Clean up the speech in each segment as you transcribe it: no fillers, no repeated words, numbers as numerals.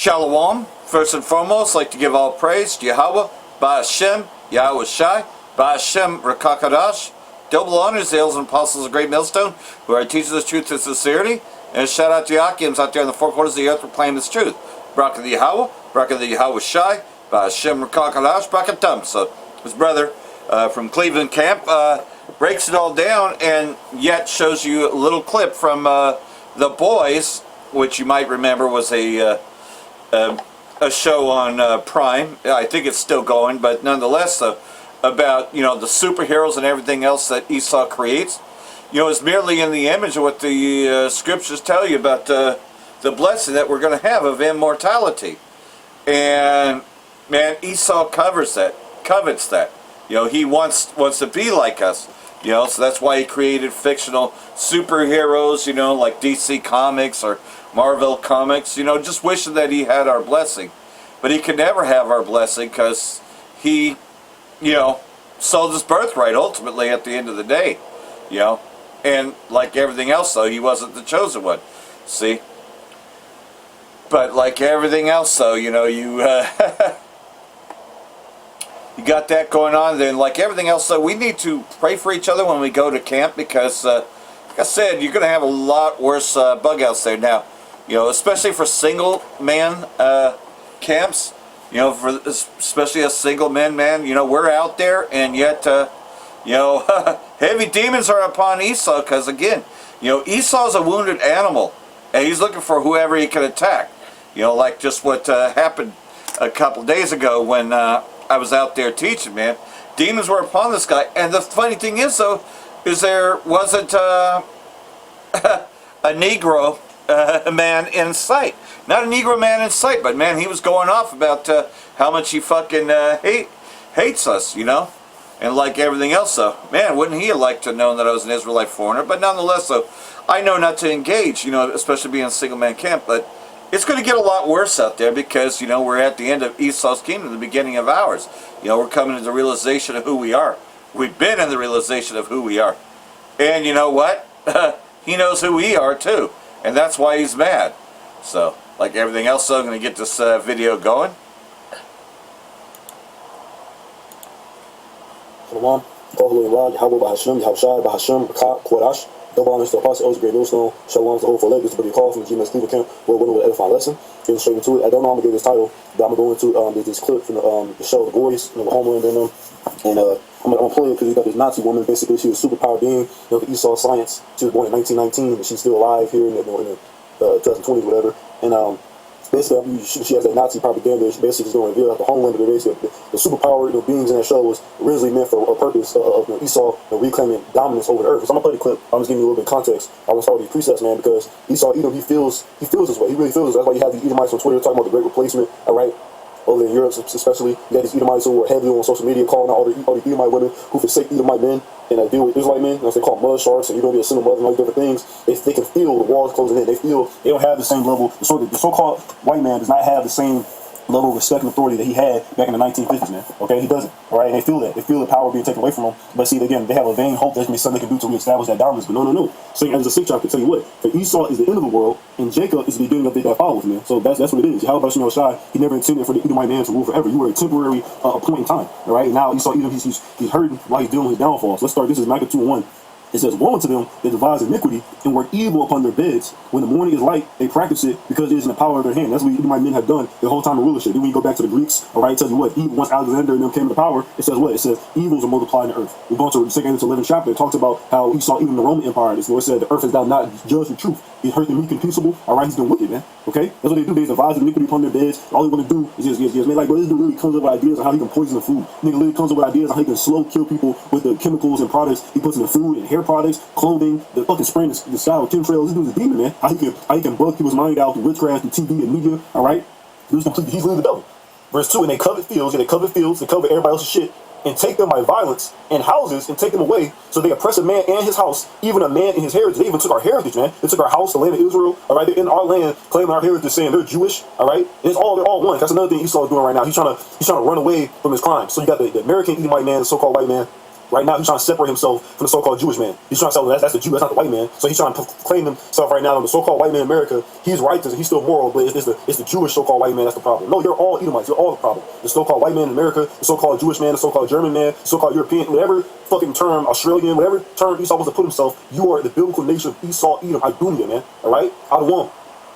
Shalom. First and foremost, I'd like to give all praise to Yahweh, Ba'Hashem, Yahweh Shai, Ba'Hashem, Rakakadash. Double honors, the elders and apostles of Great Millstone, who are teaching this truth with sincerity. And a shout out to Yakims out there in the four corners of the earth proclaiming this truth. Barak the Yahweh, Barak the Yahweh Shai, Ba'Hashem, Rakakadash, Brakatum. So his brother from Cleveland camp breaks it all down and yet shows you a little clip from The Boys, which you might remember was a show on Prime. I think it's still going, but nonetheless, about the superheroes and everything else that Esau creates. It's merely in the image of what the scriptures tell you about the blessing that we're going to have of immortality. And man, Esau covets that. He wants to be like us. So that's why he created fictional superheroes, like DC Comics or Marvel Comics, just wishing that he had our blessing. But he could never have our blessing because he, sold his birthright ultimately at the end of the day, And like everything else, though, he wasn't the chosen one. See? But like everything else, though, you you got that going on. Then like everything else, though, we need to pray for each other when we go to camp because, like I said, you're going to have a lot worse bug outs there now. Especially for single man camps, especially a single man, we're out there, and yet, heavy demons are upon Esau, because again, Esau's a wounded animal, and he's looking for whoever he can attack. Like just what happened a couple days ago when I was out there teaching, man. Demons were upon this guy, and the funny thing is, though, is there wasn't a Negro man in sight. Not a Negro man in sight, but man, he was going off about how much he fucking hates us, And like everything else, though, man, wouldn't he have liked to have known that I was an Israelite foreigner? But nonetheless, though, I know not to engage, especially being a single man camp, but it's going to get a lot worse out there because, we're at the end of Esau's kingdom, the beginning of ours. We're coming to the realization of who we are. We've been in the realization of who we are. And you know what? He knows who we are, too. And that's why he's mad. So, like everything else, so I'm going to get this video going. Shalom. Yahweh Ba'Hashem, Yahweh Shai, Ba'Hashem, Kodash. Double honors to the apostle, elders, Great Millstone. Shalom to the whole for legacy, but you call from the GMS Cleveland camp. We're winning with an edifying lesson. Getting straight into it. I don't know how I'm going to give this title, but I'm going to go into this clip from the show, The Boys, the Homeland in them. And I'm going to play it because you got this Nazi woman. Basically, she was a superpower being, Esau science. She was born in 1919, but she's still alive here in the 2020s, whatever. And basically, she has that Nazi propaganda. She basically is going to reveal that the homeland, basically the superpower beings in that show was originally meant for a purpose of Esau reclaiming dominance over the earth. So I'm gonna play the clip. I'm just giving you a little bit of context. I want to start with these precepts, man, because Esau, he feels this way. He really feels this. That's why you have these Edomites on Twitter talking about the great replacement. All right. Over in Europe, especially, you got these Edomites who are heavily on social media calling out all the Edomite women who forsake Edomite men and deal with Israelite men. They call them mud sharks, and you're going to be a single mother and all these different things. They can feel the walls closing in. They feel they don't have the same level. The so-called white man does not have the same level of respect and authority that he had back in the 1950s, man. Okay, he doesn't. All right, and they feel that. They feel the power being taken away from them. But see, again, they have a vain hope that there's something they can do to reestablish that dominance. But no. So as a sick child, I can tell you what. For Esau is the end of the world, and Jacob is the beginning of that follows, man. So that's what it is. How about Shai? He never intended for the Edomite man to rule forever. You were a temporary point in time. All right, now Esau, he's hurting while he's dealing with his downfall. So let's start. This is Micah 2:1. It says, woe unto them that devise iniquity and work evil upon their beds. When the morning is light, they practice it because it is in the power of their hand. That's what Edomite men have done the whole time of rulership. Then when you go back to the Greeks, all right, it tells you what, evil, once Alexander and them came to power, it says what? It says, evils are multiplied in the earth. We go to the 2nd to 11th chapter. It talks about how Esau, even the Roman Empire, this Lord said, the earth is thou not judged with truth. He hurt the meek and peaceable. All right, he's been wicked, man. Okay? That's what they do. They devise iniquity upon their beds. All they want to do is just man, like, bro, this dude really comes up with ideas on how he can poison the food. Nigga literally comes up with ideas on how he can slow kill people with the chemicals and products he puts in the food and hair products, clothing, the fucking spraying the sky with chemtrails. This dude's a demon, man. How he can bug people's mind out through witchcraft, through TV and media. All right? He's literally the devil. Verse 2, and they covet fields, they covet everybody else's shit, and take them by violence, and houses, and take them away. So they oppress a man and his house, even a man and his heritage. They even took our heritage, man. They took our house, the land of Israel. All right, they're in our land, claiming our heritage, saying they're Jewish. All right, and they're all one. That's another thing Esau is doing right now. He's trying to run away from his crimes. So you got the American Edomite man, the so-called white man, Right now, he's trying to separate himself from the so-called Jewish man. He's trying to say, that's the Jew, that's not the white man. So he's trying to claim himself right now. The so-called white man in America, he's righteous and he's still moral, but it's the Jewish so-called white man that's the problem. No, you're all Edomites. You're all the problem. The so-called white man in America, the so-called Jewish man, the so-called German man, the so-called European, whatever fucking term, Australian, whatever term Esau wants to put himself, you are the biblical nation of Esau, Edom, Idumea, man. All right? Out of one.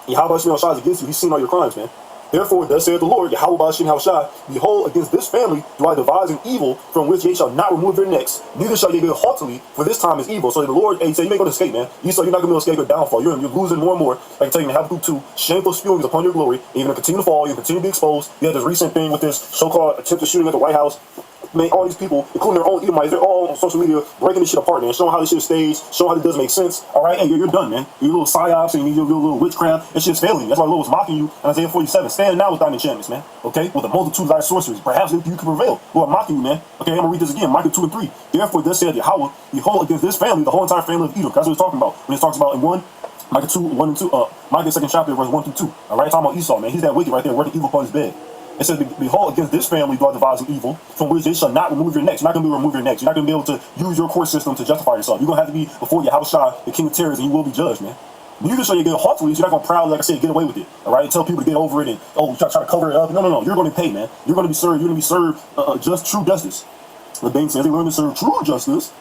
Yahweh Shem Shai is against you. He's seen all your crimes, man. Therefore, thus saith the Lord, Yahweh Shem Shai, behold, against this family do I devise an evil from which ye shall not remove their necks, neither shall ye go haughtily, for this time is evil. So the Lord, hey, say you ain't going to escape, man. Esau, you're not going to escape your downfall. You're losing more and more. I can tell you in Habakkuk 2, shameful spewings upon your glory. You're going to continue to fall. You're going to continue to be exposed. You had this recent thing with this so-called attempted shooting at the White House. Man, all these people, including their own Edomites, they're all on social media breaking this shit apart, man. Showing how this shit is staged, showing how it doesn't make sense. All right, hey, you're done, man. Your little psyops and your little witchcraft, that shit's failing. That's why the Lord was mocking you in Isaiah 47. Stand now with thine enchantments, man. Okay, with a multitude of thy sorceries, perhaps you can prevail. Who are mocking you, man. Okay, I'm gonna read this again. Micah 2 and 3. Therefore, thus saith Yahweh, behold, against this family, the whole entire family of Edom. That's what he's talking about when he talks about in Micah 2, 1 and 2. Micah 2nd chapter, verse 1 through 2. All right, talking about Esau, man. He's that wicked right there, working evil upon his bed. It says, behold, against this family do I devise an evil, from which they shall not remove your necks. You're not going to be able to remove your necks. You're not going to be able to use your court system to justify yourself. You're going to have to be before Yahweh Shai, the king of terrors, and you will be judged, man. Neither shall you get haughtily, so you're not going to proudly, like I said, get away with it. All right? And tell people to get over it and, try to cover it up. No. You're going to pay, man. You're going to be served. You're going to be served just true justice. The bank says they learn to serve true justice,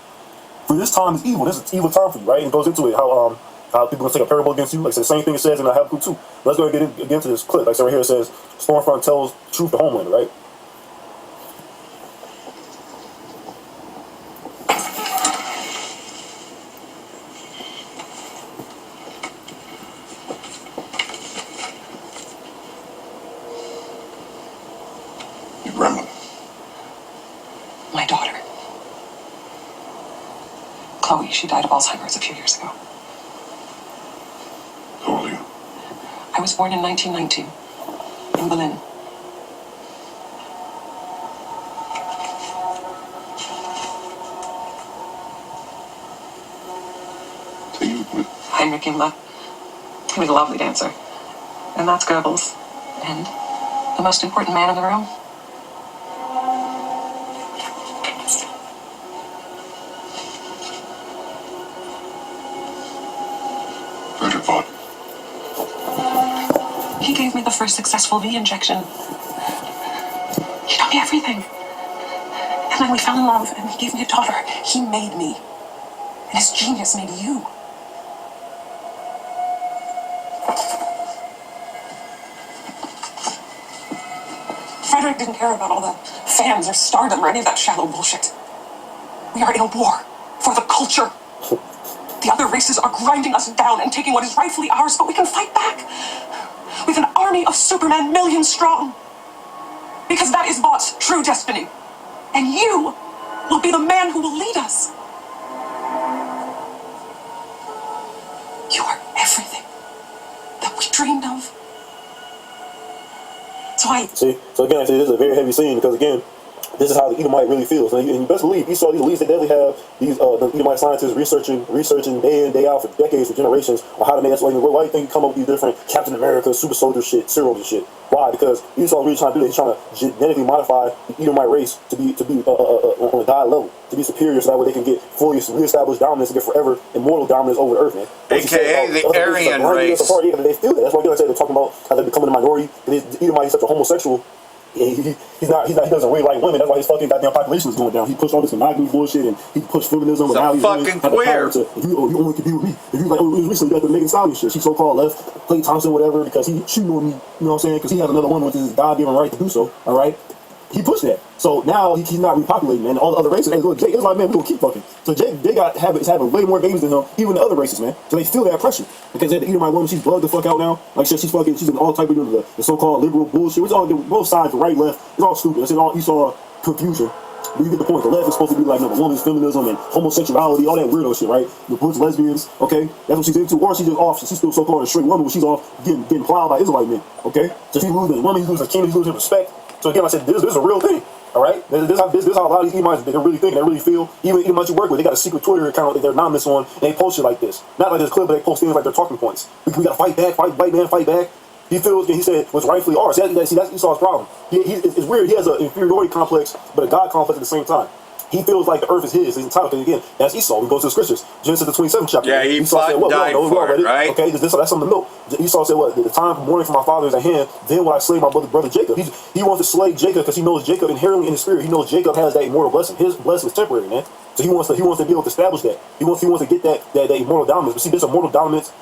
for this time is evil. This is an evil time for you, right? And it goes into it, how people can take a parable against you. Like I said, the same thing it says in Habakkuk 2. Let's go and get into this clip. Like I said right here, it says, Stormfront tells truth to Homelander, right? Your grandmother. My daughter. Chloe, she died of Alzheimer's a few years ago. How old are you? I was born in 1919 in Berlin. So you with Heinrich Himmler. He was a lovely dancer. And that's Goebbels. And the most important man in the room. Frederick von. He gave me the first successful V injection. He taught me everything. And then we fell in love, and he gave me a daughter. He made me. And his genius made you. Frederick didn't care about all the fans or stardom or any of that shallow bullshit. We are in a war for the culture. The other races are grinding us down and taking what is rightfully ours, but we can fight back. With an army of Superman, millions strong. Because that is Bot's true destiny. And you will be the man who will lead us. You are everything that we dreamed of. So again, I say this is a very heavy scene because again, this is how the Edomite really feels. And you best believe Esau, these elites, they definitely have these the Edomite scientists researching day in, day out for decades, for generations on how to make that. Why do you think he come up with these different Captain America, super soldier shit, serials and shit? Why? Because Esau really trying to do that. He's trying to genetically modify the Edomite race to be on a god level, to be superior, so that way they can get fully reestablished dominance and get forever immortal dominance over the earth, man. AKA the Aryan race. They feel that. That's why they're talking about how they're becoming a minority. The Edomite is such a homosexual. He doesn't really like women. That's why his fucking goddamn population is going down. He pushed all this monogamy bullshit and he pushed feminism. He's a fucking queer. If you only could be with me. If you like, recently got the Megan Stallion shit. She so-called left Clay Thompson, whatever, because she knew me. You know what I'm saying? Because he has another woman with his God-given right to do so. All right. He pushed that. So now he's not repopulating, man. All the other races, hey, look, Jake is like, man, we're gonna keep fucking. So Jake, is having way more babies than him, even the other races, man. So they feel that pressure. Because they had to eat my woman, she's bugged the fuck out now. Like she's in all type of the so-called liberal bullshit. It's all both sides, the right, left, it's all stupid. It's all Esau confusion. But you get the point. The left is supposed to be like, the woman's feminism and homosexuality, all that weirdo shit, right? The Bush lesbians, okay? That's what she's into. Or she's just off. She's still so-called a straight woman, but she's off getting plowed by Israelite men, okay? So she's losing women, he's losing kingdom, he's losing respect. So again, I said, this is a real thing. All right, this is how a lot of these Edomites, they really think, they really feel. Even Edomites you work with, they got a secret Twitter account that they're anonymous on, and they post shit like this. Not like this clip, but they post things like they're talking points. We gotta fight back, white man, fight back. He feels, he said, what's rightfully ours. See, that's Esau's problem. It's weird. He has an inferiority complex, but a God complex at the same time. He feels like the earth is his entitled. Because again, that's Esau. We go to the scriptures. Genesis the 27th chapter. Yeah, he Esau fought said, and what? died No, for it, right? Okay, that's something to note. Esau said, what? The time for mourning for my father is at hand. Then will I slay my brother Jacob. He wants to slay Jacob because he knows Jacob inherently in his spirit. He knows Jacob has that immortal blessing. His blessing is temporary, man. So he wants to be able to establish that. He wants to get that immortal dominance. But see, this immortal dominance.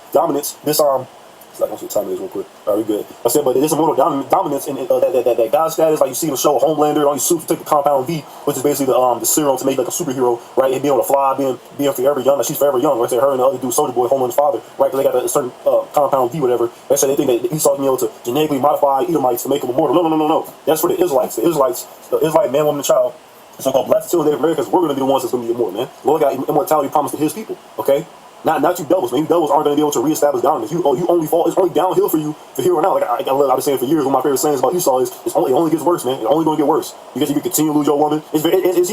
This I don't see the time it is real quick. All right, we good. I said, but this immortal dominance and that God status, like you see in the show Homelander, all these suits take the compound V, which is basically the serum to make like a superhero, right? And being able to fly, being forever young. Like she's forever young. Right? Say her and the other dude, Soldier Boy, Homelander's father, right? Because they got a certain compound V, whatever. They say they think that Esau's being able to genetically modify Edomites to make them immortal. No. That's for the Israelites. The Israelite man, woman, and child. The so-called black and Native Americans, we're going to be the ones that's going to be immortal, man. Lord got immortality promised to his people, okay? Not you devils, man. You devils aren't going to be able to reestablish dominance. You only fall. It's only downhill for you for here on out. Like I've been saying for years. One of my favorite sayings about Esau is it only gets worse, man. It's only going to get worse. You can continue to lose your woman. He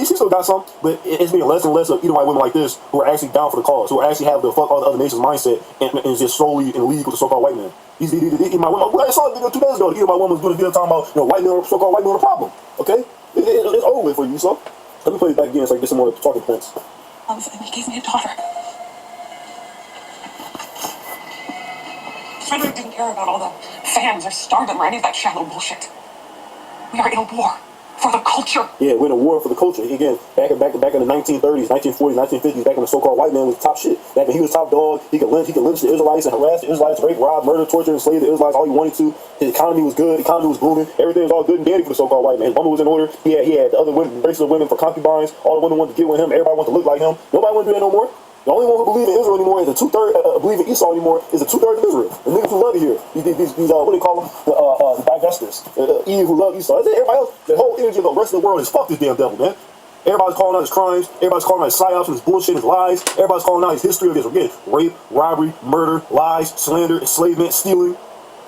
still got some, but it's being less and less of Edomite women like this who are actually down for the cause, who actually have the fuck all the other nations mindset and just solely in league with the so-called white man. My woman. I saw it 2 days ago. My woman was going to be talking about white men, so-called white men, are a problem. Okay, it's over with for you, so. Let me play it back again so I can get some more talking points. And he gave me a daughter. Frederick didn't care about all the fans or stardom or any of that shallow bullshit. We are in a war for the culture. Yeah, we're in a war for the culture. Again, back in the 1930s, 1940s, 1950s, back when the so-called white man was top shit. Back when he was top dog, he could lynch the Israelites and harass the Israelites, rape, rob, murder, torture, and slave the Israelites all he wanted to. His economy was good, the economy was booming, everything was all good and dandy for the so-called white man. His woman was in order. He had the other women, races of women for concubines. All the women wanted to get with him. Everybody wanted to look like him. Nobody wanted to do that no more. The only one who believe in Israel anymore is the believe in Esau anymore is the 2/3 of Israel. The niggas who love it here. These what do they call them? The divestors. Eve who love Esau. Everybody else, the whole energy of the rest of the world is fuck this damn devil, man. Everybody's calling out his crimes. Everybody's calling out his psyops and his bullshit, his lies. Everybody's calling out his history of his rape, robbery, murder, lies, slander, enslavement, stealing,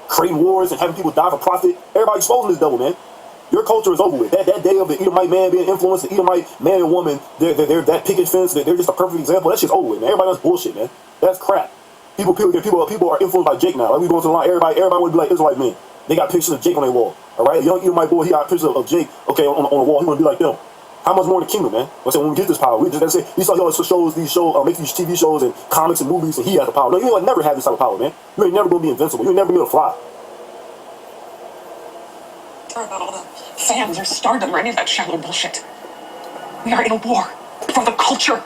creating wars and having people die for profit. Everybody's exposing this devil, man. Your culture is over with. That day of the Edomite man being influenced, the Edomite man and woman, they're that picket fence, they're just a perfect example. That shit's over with, man. Everybody knows bullshit, man. That's crap. People are influenced by Jake now. Like we going to the line, everybody want to be like Israelite men. They got pictures of Jake on their wall. All right, young Edomite boy, he got pictures of Jake. Okay, on the wall, he want to be like them. How much more in the kingdom, man? I said when we get this power, we just gotta say Esau always shows make these TV shows and comics and movies, and he has the power. No, you ain't never have this type of power, man. You ain't never gonna be invincible. You ain't never gonna be able to fly. About all the fans or stardom or any of that shallow bullshit. We are in a war for the culture.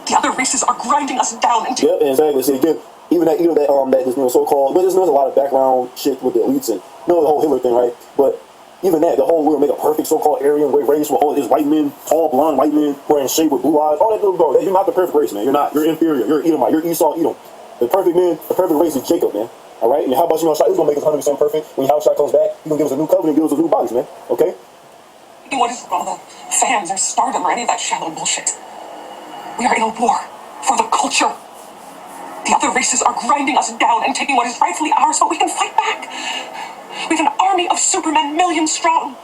The other races are grinding us down into. Yep, exactly. See again, even that this so-called, but there's a lot of background shit with the elites and the whole Hitler thing, right? But even that, the whole we'll make a perfect so-called Aryan race with all these white men, tall blonde white men who are in shape with blue eyes, all that little bro. You're not the perfect race, man. You're not. You're inferior. You're Edomite. You're Esau, Edom. The perfect man, the perfect race is Jacob, man. All right, and how about it's gonna make us 100% perfect. When Yahushua comes back, he's gonna give us a new covenant, give us a new bodies, man. Okay. What is all the fans or stardom or any of that shallow bullshit? We are in a war for the culture. The other races are grinding us down and taking what is rightfully ours, but we can fight back. We have an army of supermen, millions strong.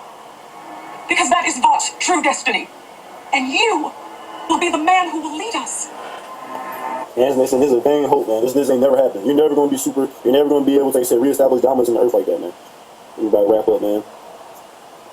Because that is Vough's true destiny. And you will be the man who will lead us. Yeah, this is a vain hope, man. This ain't never happened. You're never gonna be super. You're never gonna be able to, like I said, reestablish dominance in the earth like that, man. Everybody wrap up, man.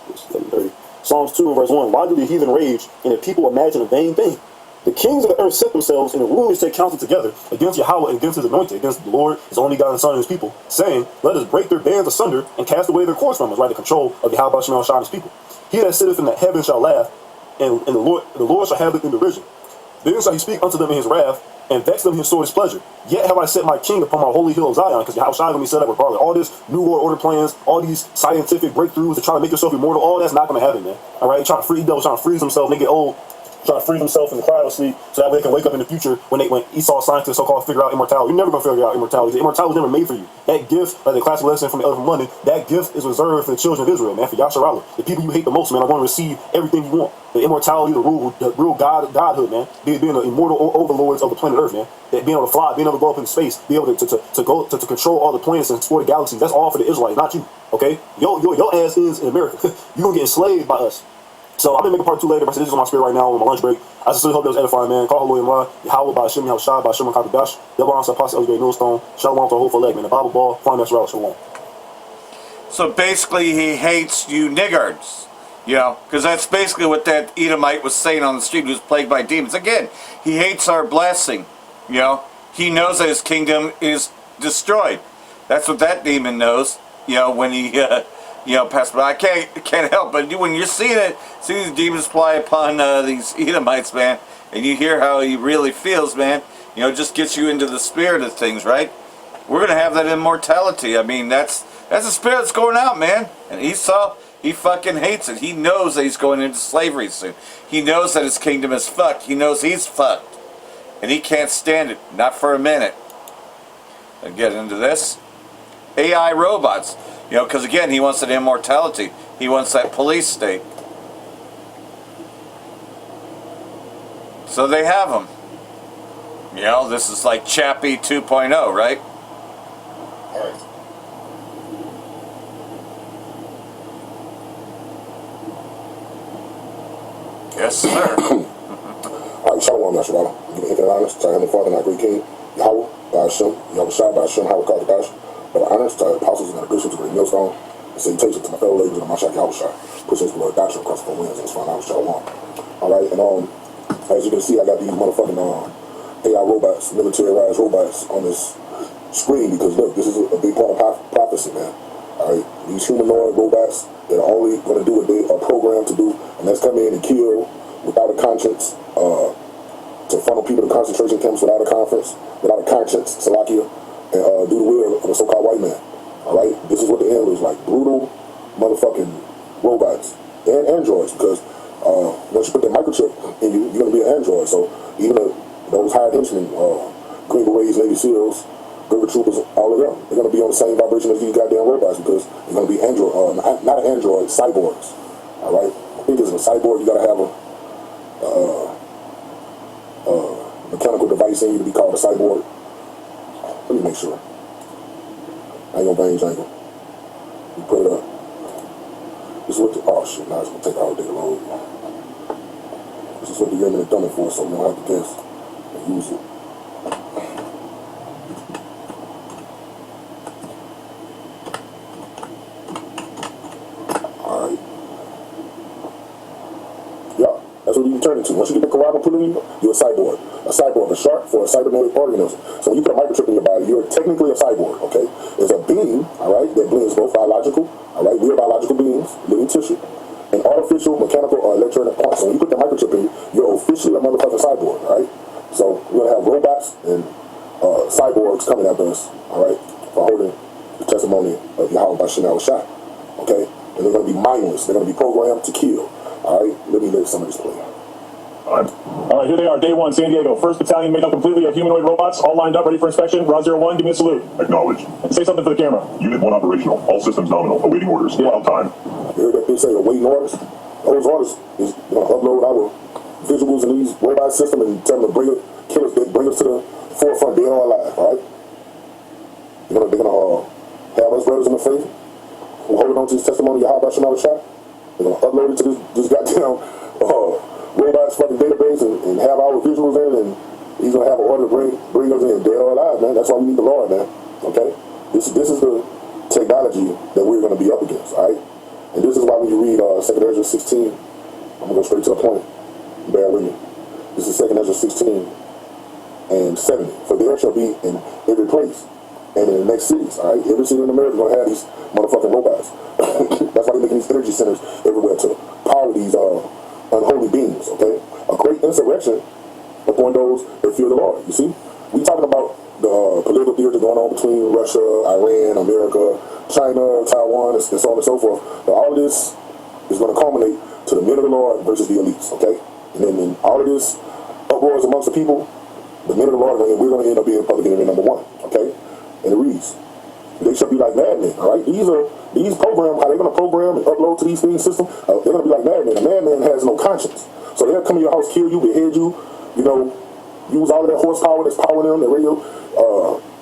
It's 11:30. Psalms 2 and verse 1. Why do the heathen rage and the people imagine a vain thing? The kings of the earth set themselves and the rulers take counsel together against Yahweh and against his anointed, against the Lord, his only God and Son and his people, saying, let us break their bands asunder and cast away their cords from us, right? The control of Yahweh Shema and his people. He that sitteth in the heaven shall laugh, and the Lord shall have it in derision. Then shall he speak unto them in his wrath, and vex them in his sore displeasure. Yet have I set my king upon my holy hill of Zion, because Yahweh going to be set up regardless. All this new world order plans, all these scientific breakthroughs to try to make yourself immortal, all that's not going to happen, man. All right, trying to freeze himself, they get old, trying to freeze himself in the cryo sleep, so that way they can wake up in the future when Esau scientists so-called figure out immortality. You're never going to figure out immortality. Immortality was never made for you. That gift, like the classic lesson from the elder from London, that gift is reserved for the children of Israel, man, for Yasharallah. The people you hate the most, man, are going to receive everything you want. The immortality, the real godhood, man. Being the immortal overlords of the planet Earth, man. That being able to fly, being able to go up in space, be able to control all the planets and explore the galaxies. That's all for the Israelites, not you. Okay? Your ass is in America. You're gonna get enslaved by us. So I'm gonna make a part 2 later, but this is on my spirit right now on my lunch break. I just really hope that was edifying, man. Call Hallelujah, man. Yahweh by Hashem, Yahushua by Hashem, Kakadash. Devil on Apostle Elder Great Millstone. Shalom to the whole for leg, man. The Bible ball, find that route, shalom. So basically, he hates you niggards. You know, because that's basically what that Edomite was saying on the street, who's plagued by demons. Again, he hates our blessing. You know, he knows that his kingdom is destroyed. That's what that demon knows. You know, when he, passed by. I can't help but when you're seeing it, see these demons fly upon these Edomites, man, and you hear how he really feels, man. You know, it just gets you into the spirit of things, right? We're gonna have that immortality. I mean, that's the spirit that's going out, man. And he fucking hates it. He knows that he's going into slavery soon. He knows that his kingdom is fucked. He knows he's fucked. And he can't stand it. Not for a minute. I'll get into this. AI robots. You know, because again, he wants that immortality. He wants that police state. So they have him. You know, this is like Chappie 2.0, right? Alright. Yes, sir. Alright, Shalom, Yashabala. Give me infinite honors to our Heavenly Father and our great King, Yahweh, by Hashem, Yahweh Shai, by Hashem, Yahweh Covets, but honors to our apostles and our bishops, great millstone, and salutations to my fellow ladies and my Shai Yahweh Shai, pushing his blood doctrine across the winds and his fine hours, Shalom. Alright, and as you can see, I got these motherfucking AI robots, militarized robots on this screen because look, this is a big part of prophecy, man. Alright, these humanoid robots, they're only going to do what they are programmed to do, and that's come in and kill without a conscience, to funnel people to concentration camps without a conscience, Salakia, and do the will of a so-called white man. Alright, this is what the end looks like. Brutal motherfucking robots and androids, because once you put that microchip in you, you're going to be an android. So even those hired henchmen, Green Berets, Navy SEALs, River Troopers, all of them, they're going to be on the same vibration as these goddamn robots because they're going to be android, not an android, cyborgs. Alright, I think as a cyborg, you got to have a mechanical device in you to be called a cyborg. Let me make sure. I ain't gonna bang jangle. You put it up. This is what the, oh shit, now it's gonna take all day to load. This is what the Yemen are done it for, so we don't have to guess and use it. Alright. Yeah, that's what you can turn into. Once you get the Quran put in you, you're a cyborg. A cyborg, a shark for a cybernetic organism. So when you put a microchip in your body, you're technically a cyborg, okay? There's a being, alright, that blends both biological, alright, we are biological beings, living tissue, and artificial, mechanical, or electronic parts. So when you put the microchip in you, you're officially a motherfucking cyborg, alright? So we're gonna have robots and cyborgs coming after us, alright, for holding the testimony of Yahweh by Shemel Shai, okay? And they're gonna be mindless, they're gonna be programmed to kill, alright? Let me let some of this play. All right, here they are, day one, San Diego. First battalion made up completely of humanoid robots, all lined up, ready for inspection. Raw 01, give me a salute. Acknowledged. And say something for the camera. Unit 1 operational. All systems nominal. Awaiting orders. Wild time. You heard that they say awaiting orders? Those orders is going to upload our visuals in these robot system and tell them to bring us to the forefront, dead or alive, all right? They're gonna have us brothers in the faith who hold on to this testimony of Yahweh Shemel Shai. They're gonna upload it to this goddamn robots fucking database and have our visuals in, and he's gonna have an order to bring us in dead or alive, man. That's why we need the Lord, man. Okay? This is the technology that we're gonna be up against, alright? And this is why when you read 2 Ezra 16, I'm gonna go straight to the point. Bear with me. This is 2 Ezra 16 and 70. For there shall be in every place and in the next cities, alright? Every city in America is gonna have these motherfucking robots. That's why they're making these energy centers everywhere to power these unholy beings, okay? A great insurrection upon those that fear the Lord, you see? We talking about the political theater going on between Russia, Iran, America, China, Taiwan, and so on and so forth. But all of this is going to culminate to the men of the Lord versus the elites, okay? And then all of this uproars amongst the people, the men of the Lord, we're going to end up being public enemy number one, okay? And it reads, they shall be like madmen, all right? These programs, how they're going to program and upload to these things system, they're going to be like madmen. A madman has no conscience. So they'll come to your house, kill you, behead you, you know, use all of that horsepower that's powering them, the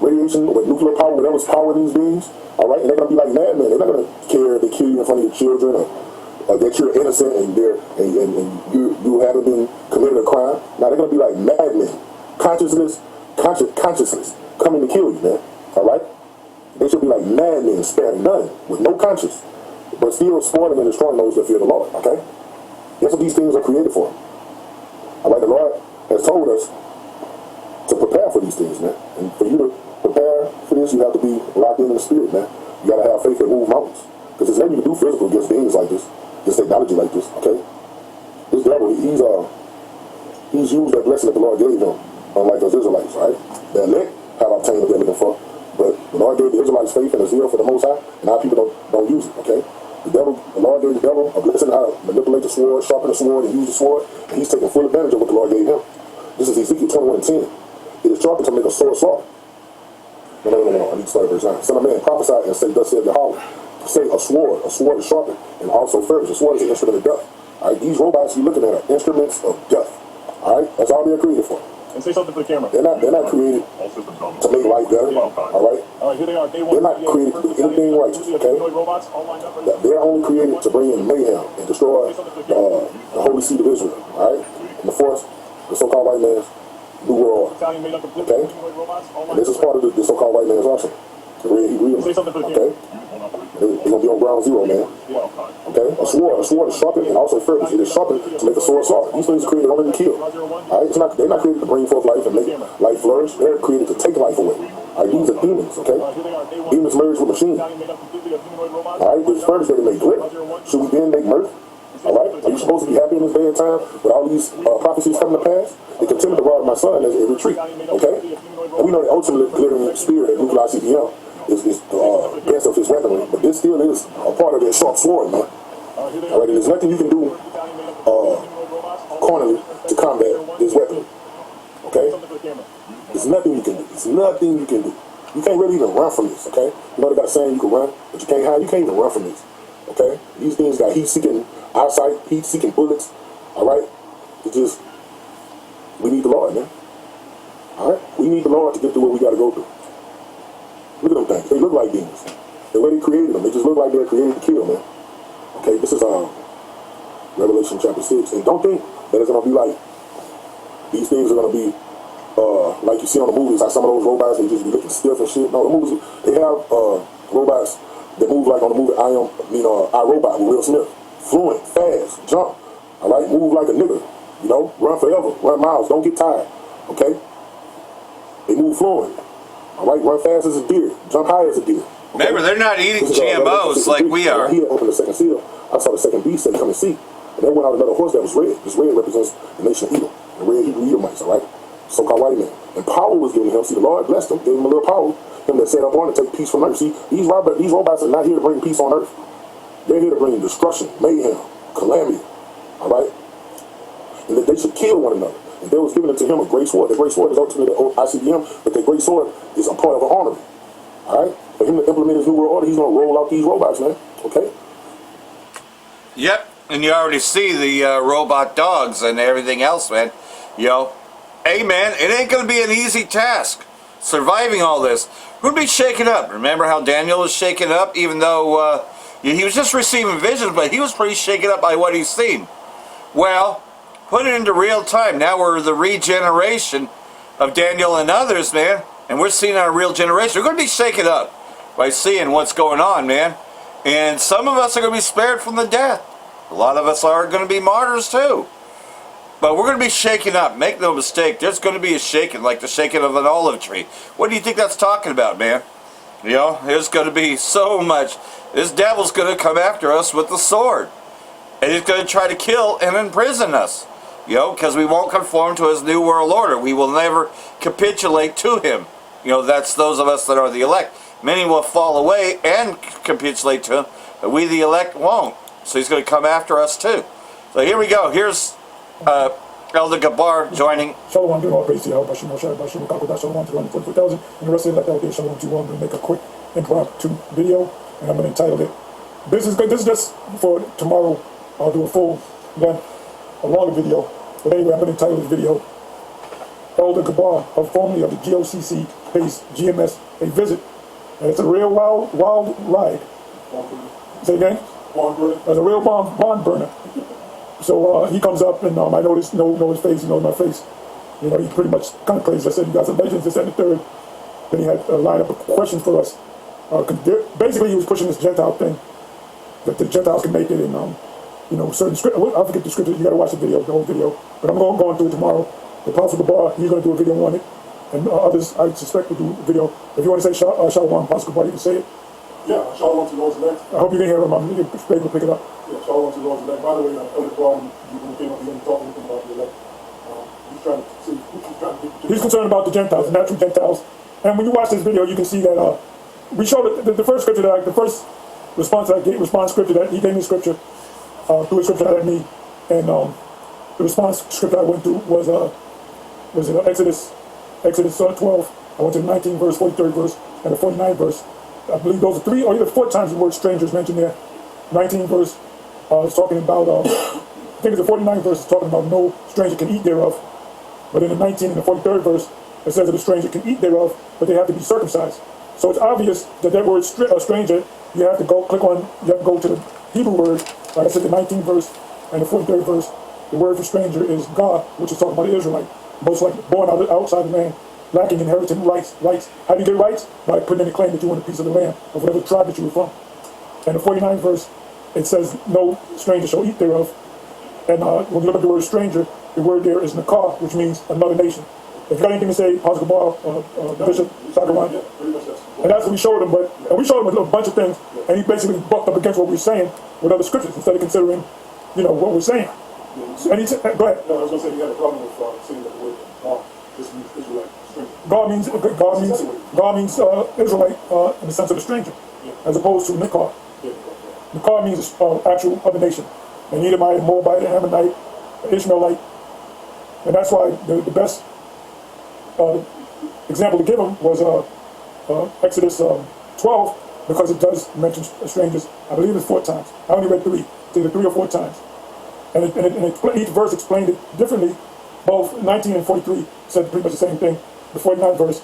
radiation with nuclear power, whatever's powering these beings, all right? And they're going to be like madmen. They're not going to care if they kill you in front of your children or that you're innocent and you haven't been committed a crime. Now they're going to be like madmen. Consciousness coming to kill you, man, all right? They should be like madmen, sparing none, with no conscience. but still spoiling and destroying those that fear the Lord, okay? That's what these things are created for. All right, the Lord has told us to prepare for these things, man. And for you to prepare for this, you have to be locked in the spirit, man. You gotta have faith and move mountains. Because there's nothing you can do physical against beings like this, this technology like this, okay? This devil, he's used that blessing that the Lord gave him, unlike those Israelites, right? The elect have obtained what they're looking for. But the Lord gave the Israelites faith and a zeal for the Most High, and our people don't use it, okay? The Lord gave the devil a blessing how to manipulate the sword, sharpen the sword, and use the sword, and he's taking full advantage of what the Lord gave him. This is Ezekiel 21:10. It is sharpened to make a sword sharp. No, I need to start verse 9. Son of man, prophesy and say, thus said Yahweh. Say a sword is sharpened, and also furnished. A sword is an instrument of death. All right, these robots you're looking at are instruments of death. All right, that's all they're created for. And say something for the camera. They're not created to make life better. All right. All right, here they are. They're not created to do anything righteous. Okay. They're only created to bring in mayhem and destroy the holy seed of Israel. All right. And the fourth, the so-called white man's new world order. Okay. And this is part of the so-called white man's arsenal. The red Hebrew. Okay. They're gonna be on ground zero, man. Okay. A sword is sharpened and also furnished. It is sharpened to make a sword sharp. These things are created only to kill. All right. They're not created to bring forth life and make life flourish. They're created to take life away. All right. These are demons. Okay. Demons merge with machines. All right. It's furnished that they make glitter. Should we then make mirth? All right. Are you supposed to be happy in this day and time with all these prophecies coming to pass? They continue to rob my son as a retreat. Okay. And we know the ultimate glittering spirit at nuclear CPM is the best of his weaponry, but this still is a part of their sharp sword, man. All right, and there's nothing you can do carnally to combat this weapon. Okay? There's nothing you can do. There's nothing you can do. You can't really even run from this, okay? You know they got a saying you can run, but you can't hide. You can't even run from this, okay? These things got heat-seeking eyesight, heat-seeking bullets, all right? It's just, we need the Lord, man. All right? We need the Lord to get through what we got to go through. Look at them things. They look like demons. The way they created them, they just look like they're created to kill, man. Okay, this is Revelation chapter 6. And don't think that it's going to be like, these things are going to be like you see on the movies, like some of those robots, they just be looking stiff and shit. No, the movies, they have robots that move like on the movie I, Robot with Will Smith. Fluent, fast, jump, all right? Move like a nigga, you know? Run forever, run miles, don't get tired, okay? They move fluent. All right, run fast as a deer, jump high as a deer. Okay? Remember, they're not eating GMOs like we are. He opened the second seal. I saw the second beast say, come and see. And then went out another horse that was red. This red represents the nation of Edom. The red Hebrew Edomites, all right? So-called white man. And power was given him. See, the Lord blessed him, gave him a little power. Him that set up on to take peace from earth. See, these robots are not here to bring peace on earth. They're here to bring destruction, mayhem, calamity, all right? And that they should kill one another. And there was given to him a great sword. The great sword is ultimately the ICBM, but the great sword is a part of an army. All right? For him to implement his new world order, he's going to roll out these robots, man. Okay? Yep. And you already see the robot dogs and everything else, man. You know, hey, man, it ain't going to be an easy task surviving all this. We're going to be shaken up. Remember how Daniel was shaken up, even though he was just receiving visions, but he was pretty shaken up by what he's seen. Well, put it into real time. Now we're the regeneration of Daniel and others, man. And we're seeing our real generation. We're going to be shaken up by seeing what's going on, man. And some of us are going to be spared from the death. A lot of us are going to be martyrs too. But we're going to be shaken up. Make no mistake. There's going to be a shaking, like the shaking of an olive tree. What do you think that's talking about, man? You know, there's going to be so much. This devil's going to come after us with the sword. And he's going to try to kill and imprison us. You know, because we won't conform to his new world order. We will never capitulate to him. You know, that's those of us that are the elect. Many will fall away and capitulate to him, but we the elect won't. So he's going to come after us too. So here we go. Here's Elder Gabar joining. Shalom, doing all praise to Yahweh, Bashim, Oshai, Bashim, Kakodash, Shalom to the 144,000, and the rest of the elect out there, Shalom to you. I'm going to make a quick impromptu video, and I'm going to entitle it, this is just for tomorrow. I'll do a full, then a longer video. But anyway, I'm going to entitle this video, Elder Gabar, formerly of the GOCC, pays GMS a visit. And it's a real wild ride. Say again? It's a real bond burner. So he comes up, and I know his face, he knows my face. You know, he's pretty much kind of crazy. I said, you got some legends, this and the third. Then he had a lineup of questions for us. Basically, he was pushing this Gentile thing. that the Gentiles can make it, and certain script. I forget the scripture. You got to watch the video, the whole video. But I'm going through it tomorrow. The Apostle Gabar, he's going to do a video on it, and others I suspect will do a video. If you want to say Shalom, Apostle Gabar, you can say it. Yeah, Shalom to Lord's elect. I hope you can hear him. You can pick it up. Yeah, Shalom to Lord's elect. By the way, Elder Problem, when he came up here and talking with him about the elect, he's trying to see, he's concerned about the Gentiles, the natural Gentiles. And when you watch this video, you can see that we showed the first scripture the first response scripture that he gave me scripture through a scripture that me, and the response scripture I went through was Exodus 12. I went to the 19th verse, 43rd verse, and the 49th verse. I believe those are 3 or either 4 times the word stranger is mentioned there. 19th verse is talking about, I think it's the 49th verse is talking about no stranger can eat thereof. But in the 19th and the 43rd verse, it says that a stranger can eat thereof, but they have to be circumcised. So it's obvious that word stranger, you have to go to the Hebrew word, like I said, the 19th verse and the 43rd verse. The word for stranger is God, which is talking about the Israelite, most likely born outside the land, lacking inheritance rights. How do you get rights? By putting in a claim that you want a piece of the land of whatever tribe that you were from. And the 49th verse, it says, no stranger shall eat thereof. And when you look at the word stranger, the word there is nakar, which means another nation. If you got anything to say, Apostle Gabar, Bishop Sagawan, and that's what we showed him. And we showed him a bunch of things, and he basically bucked up against what we were saying with other scriptures instead of considering, what we're saying. So, and go ahead. No, I was going to say you had a problem with saying that the word Israelite. God means Israelite in the sense of a stranger, as opposed to Nikar. Nikar means actual other nation. An Edomite, Moabite, Ammonite, Ishmaelite. And that's why the best example to give him was Exodus 12, because it does mention strangers. I believe it's 4 times. I only read 3. It's either 3 or 4 times. And each verse explained it differently. Both 19 and 43 said pretty much the same thing. The 49th verse,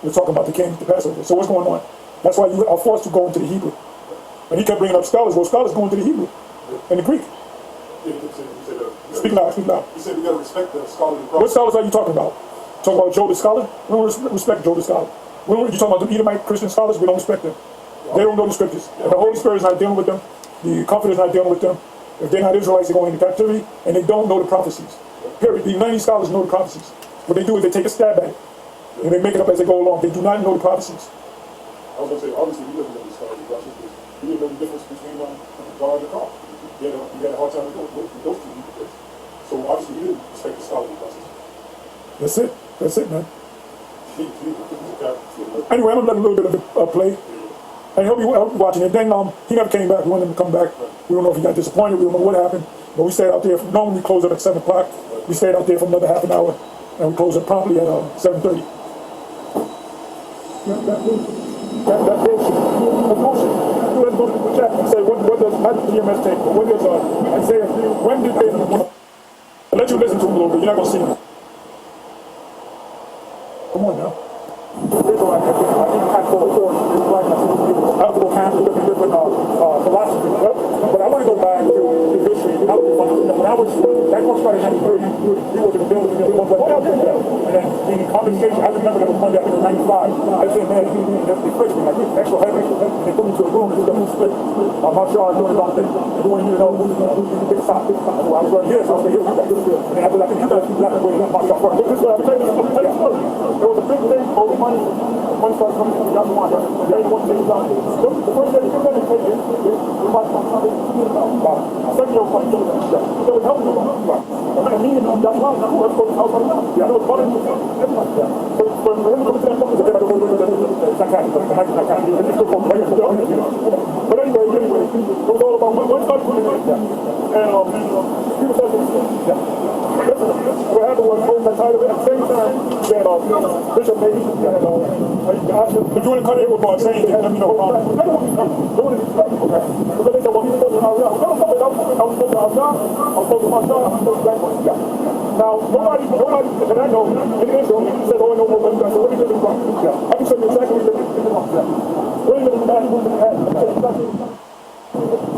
we're talking about the king, the Passover. So what's going on? That's why you are forced to go into the Hebrew. And he kept bringing up scholars. Well, scholars go into the Hebrew and the Greek. Speak loud, speak loud. You said we got to respect the scholarly process. What scholars are you talking about? Talking about Joe the scholar? We don't respect Joe the scholar. You talking about the Edomite Christian scholars? We don't respect them. They don't know the scriptures. And the Holy Spirit is not dealing with them. The Comforter is not dealing with them. If they're not Israelites, they're going into captivity, and they don't know the prophecies. Period. None of these scholars know the prophecies. What they do is they take a stab at it, and they make it up as they go along. They do not know the prophecies. I was going to say, obviously, he doesn't know the scholarly process, because he didn't know the difference between God and the car. He had a hard time with those 2 people. So obviously, he didn't respect the scholarly process. That's it, man. Anyway, I'm going to let a little bit of it play. And I hope you're watching it. Then he never came back. We wanted him to come back. We don't know if he got disappointed. We don't know what happened. But we stayed out there. Normally we close up at 7 o'clock. We stayed out there for another half an hour. And we closed up promptly at 7:30. That bullshit. Let's go to the chat and say, what does, not the EMS take, but what does Isaiah 3, when did they, I'll let you listen to him a little bit. You're not going to see him. Come on now. Different philosophy. But I want to go back to the history. When I was, that one started in 1930, he was in the building, and then the conversation, I remember that was Monday, I think it was 95. I said, man, they fixed me. Like, extra heavy. And they put me to a room, and the room split. My jaw doing about things. They wanted me to know who's the big top. So I was like, yes, I was like, here. And after that, you got to laugh away and myself first. This is what I'm saying. There was a big thing over money. Money started coming to the young one. They want to take it out. The first day, you're going to take it. About 7-year-old fight. They would help you. I mean, that's why I'm going to help them out. Yeah, I know it's funny. So for him to come to that company, they got to go to but anyway, it was all about one started putting it down. And people said, what happened was holding that title at the same time that Bishop made but you want to cut it with God saying you had no problem. Okay. Because they said, well, he was supposed to I was supposed to Azar, I was supposed to Mazar, I was supposed to Black Boy. Now, nobody, and I know, in Israel, he said, oh, no more, but I said, what do you do? I can show you exactly what you did. What do you do?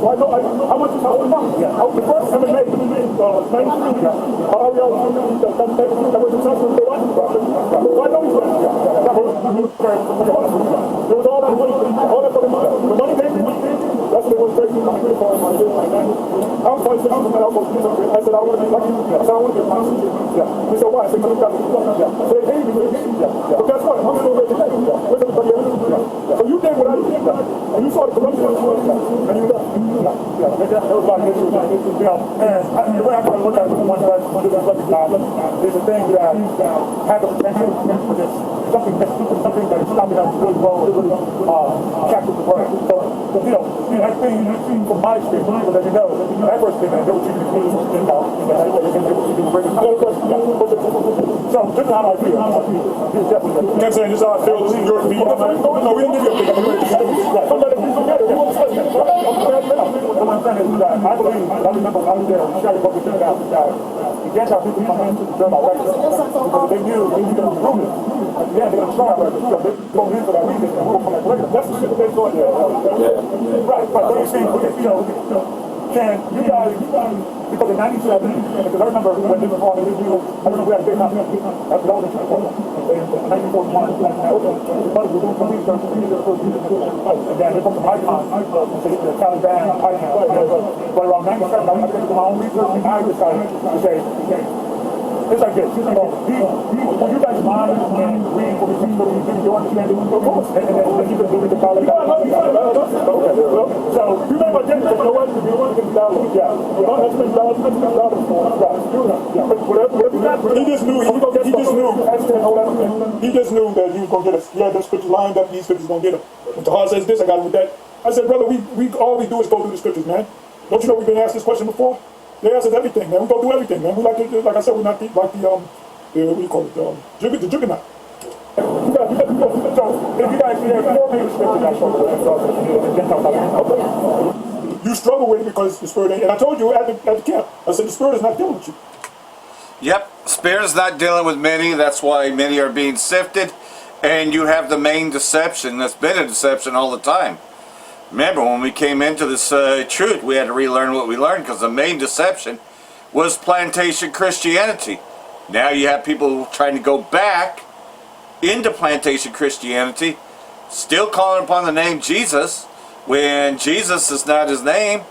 So I know, how much is how much? The first MMA, 93, that was the time when they won. So I know he's right. There was all that money for the money. The money came in, that's what they want to take. feel like that. I was probably saying something that I was supposed to do something. I said, I want to be like you. I said, I want to be a pastor. Yeah. He said, why? I said, because you got to do something. Yeah. So they paid me. Yeah. But guess what? I'm going to do it. Where's everybody else? Yeah. So you did what I did. Yeah. And you saw the corruption in the world. Yeah. And you left. Yeah. That was like this. You know, and the way I try to look at it from one side, one different recognize there's a thing that had the potential for this. Something that is stopping us really well and really capture the world. So, you know, that thing from my experience, but as you know, that first thing I know what you can do, you know, so this is how I feel. I'm saying this is how I feel. This is your opinion. No, we didn't give you a opinion. Don't let it be forget it. What I'm saying is that I believe, I remember I was there, we tried to go to that. Against how people come in to my records. Because they knew they were going to ruin it. Yeah, they're going to try our records. So they go in for that reason and we'll come like, that's the shit that they're doing there. Right, but what you're saying, you know, can you guys, because in 97, because I remember when this was on the review, I remember we had a big conference. That's what I was in 1941. Everybody was doing some research, and then here comes the icon, the Taliban icon. But around 97, I did my own research, and I decided to say, it's like this, you know, when you guys mind and read what we think, you understand it, of course, and then you can do it to college. So, you may not get it, but you know what, if you want to get $1,000, yeah. You don't have to spend $1,000 for it. Right. He just knew that he was going to get us. He had those scriptures lined up, these scriptures going to get him. When Tahar says this, I got it with that. I said, brother, all we do is go through the scriptures, man. Don't you know we've been asked this question before? They ask us everything, man. We go do everything, man. We like I said, we're not like the what do you call it, the juggernaut. So if you guys hear you struggle with it because the spirit ain't, and I told you at the camp, I said the spirit is not dealing with you. Yep, spirit is not dealing with many. That's why many are being sifted, and you have the main deception that's been a deception all the time. Remember, when we came into this truth, we had to relearn what we learned because the main deception was plantation Christianity. Now you have people trying to go back into plantation Christianity, still calling upon the name Jesus, when Jesus is not his name,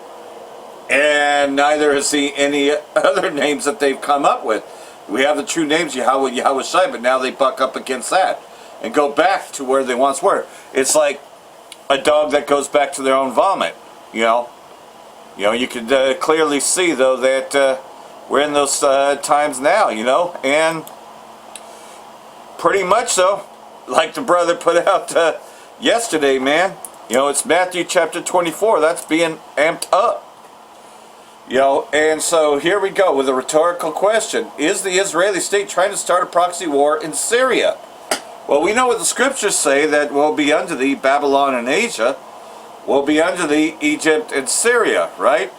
and neither is he any other names that they've come up with. We have the true names, Yahweh, Yahweh Shai, but now they buck up against that and go back to where they once were. It's like a dog that goes back to their own vomit, you know. You can clearly see, though, that we're in those times now, you know, and pretty much so, like the brother put out yesterday, man, you know, it's Matthew chapter 24, that's being amped up, you know, and so here we go with a rhetorical question. Is the Israeli state trying to start a proxy war in Syria? Well, we know what the scriptures say, that we'll be under the Babylon and Asia, we'll be under the Egypt and Syria, right?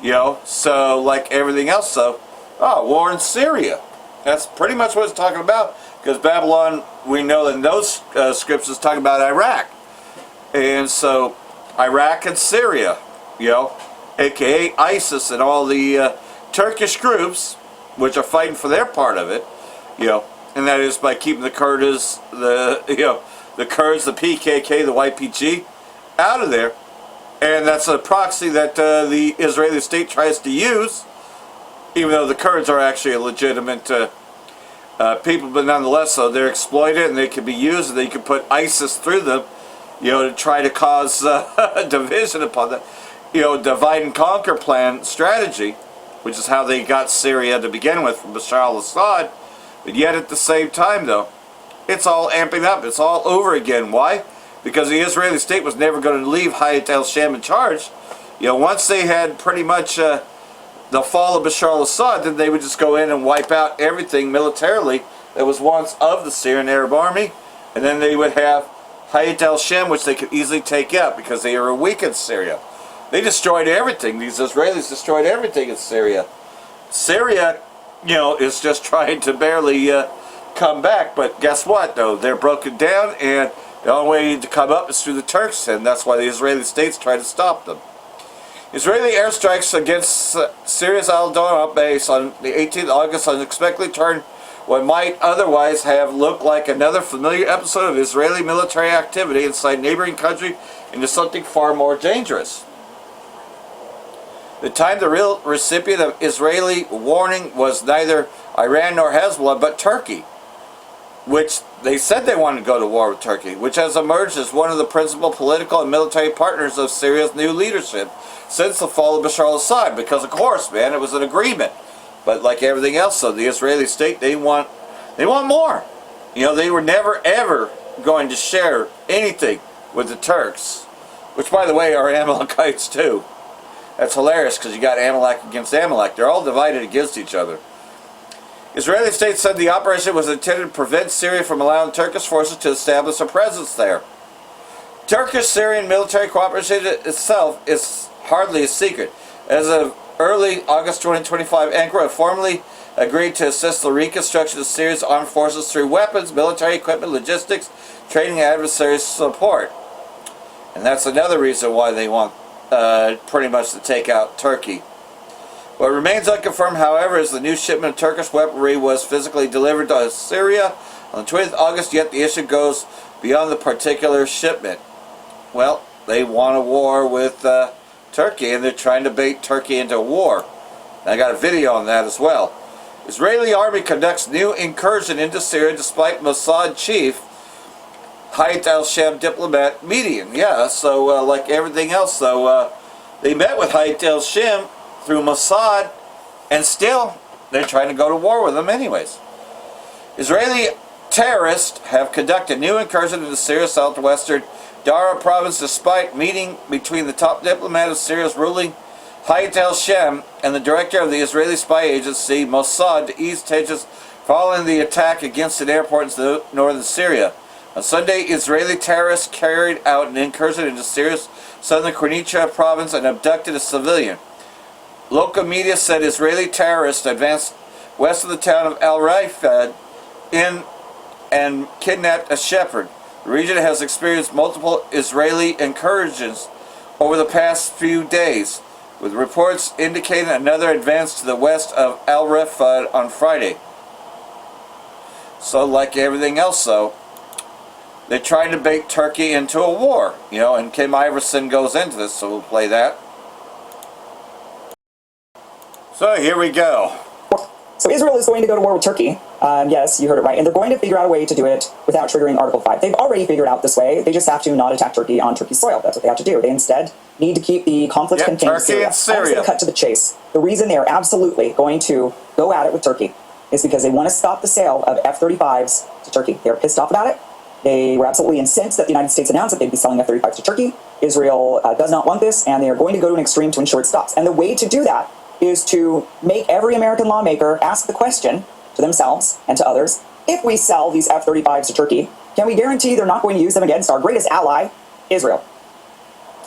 You know, so like everything else, so, war in Syria. That's pretty much what it's talking about, because Babylon, we know that in those scriptures talk about Iraq. And so, Iraq and Syria, you know, aka ISIS and all the Turkish groups, which are fighting for their part of it, you know, and that is by keeping the Kurds, the Kurds, the PKK, the YPG, out of there. And that's a proxy that the Israeli state tries to use, even though the Kurds are actually a legitimate people, but nonetheless, so they're exploited and they can be used, and they can put ISIS through them, you know, to try to cause division upon that, you know, divide and conquer plan strategy, which is how they got Syria to begin with from Bashar al-Assad. But yet at the same time, though, it's all amping up. It's all over again. Why? Because the Israeli state was never going to leave Hayat al-Sham in charge. You know, once they had pretty much the fall of Bashar al-Assad, then they would just go in and wipe out everything militarily that was once of the Syrian Arab army, and then they would have Hayat al-Sham, which they could easily take out because they were weak in Syria. They destroyed everything. These Israelis destroyed everything in Syria. Syria, you know, is just trying to barely come back, but guess what, though? They're broken down, and the only way to come up is through the Turks, and that's why the Israeli states try to stop them. Israeli airstrikes against Syria's Al-Dawra base on the 18th of August unexpectedly turned what might otherwise have looked like another familiar episode of Israeli military activity inside a neighboring country into something far more dangerous. The time the real recipient of Israeli warning was neither Iran nor Hezbollah, but Turkey, which they said they wanted to go to war with Turkey, which has emerged as one of the principal political and military partners of Syria's new leadership since the fall of Bashar al-Assad. Because, of course, man, it was an agreement. But like everything else, so the Israeli state, they want more. You know, they were never, ever going to share anything with the Turks, which, by the way, are Amalekites, too. That's hilarious because you got Amalek against Amalek. They're all divided against each other. Israeli state said the operation was intended to prevent Syria from allowing Turkish forces to establish a presence there. Turkish-Syrian military cooperation itself is hardly a secret. As of early August 2025, Ankara formally agreed to assist the reconstruction of Syria's armed forces through weapons, military equipment, logistics, training, and adversary support. And that's another reason why they want pretty much to take out Turkey. What remains unconfirmed, however, is the new shipment of Turkish weaponry was physically delivered to Syria on the 20th of August, yet the issue goes beyond the particular shipment. Well, they want a war with Turkey, and they're trying to bait Turkey into a war. And I got a video on that as well. Israeli army conducts new incursion into Syria despite Mossad chief Hayat al-Sham diplomat meeting. Yeah, so like everything else, though, they met with Hayat al-Sham through Mossad, and still they're trying to go to war with them anyways. Israeli terrorists have conducted new incursion into Syria's southwestern Dara province despite meeting between the top diplomat of Syria's ruling Hayat al-Sham and the director of the Israeli spy agency Mossad to ease tensions following the attack against an airport in northern Syria. On Sunday, Israeli terrorists carried out an incursion into Syria's southern Quneitra province and abducted a civilian. Local media said Israeli terrorists advanced west of the town of Al Raifad and kidnapped a shepherd. The region has experienced multiple Israeli incursions over the past few days, with reports indicating another advance to the west of Al Raifad on Friday. So, like everything else, though, they're trying to bait Turkey into a war, you know, and Kim Iverson goes into this, so we'll play that. So here we go. So Israel is going to go to war with Turkey. Yes, you heard it right. And they're going to figure out a way to do it without triggering Article 5. They've already figured out this way. They just have to not attack Turkey on Turkey's soil. That's what they have to do. They instead need to keep the conflict contained to Syria. I'm just going to cut to the chase. The reason they are absolutely going to go at it with Turkey is because they want to stop the sale of F-35s to Turkey. They're pissed off about it. They were absolutely incensed that the United States announced that they'd be selling F-35s to Turkey. Israel does not want this, and they are going to go to an extreme to ensure it stops. And the way to do that is to make every American lawmaker ask the question to themselves and to others, if we sell these F-35s to Turkey, can we guarantee they're not going to use them against our greatest ally, Israel?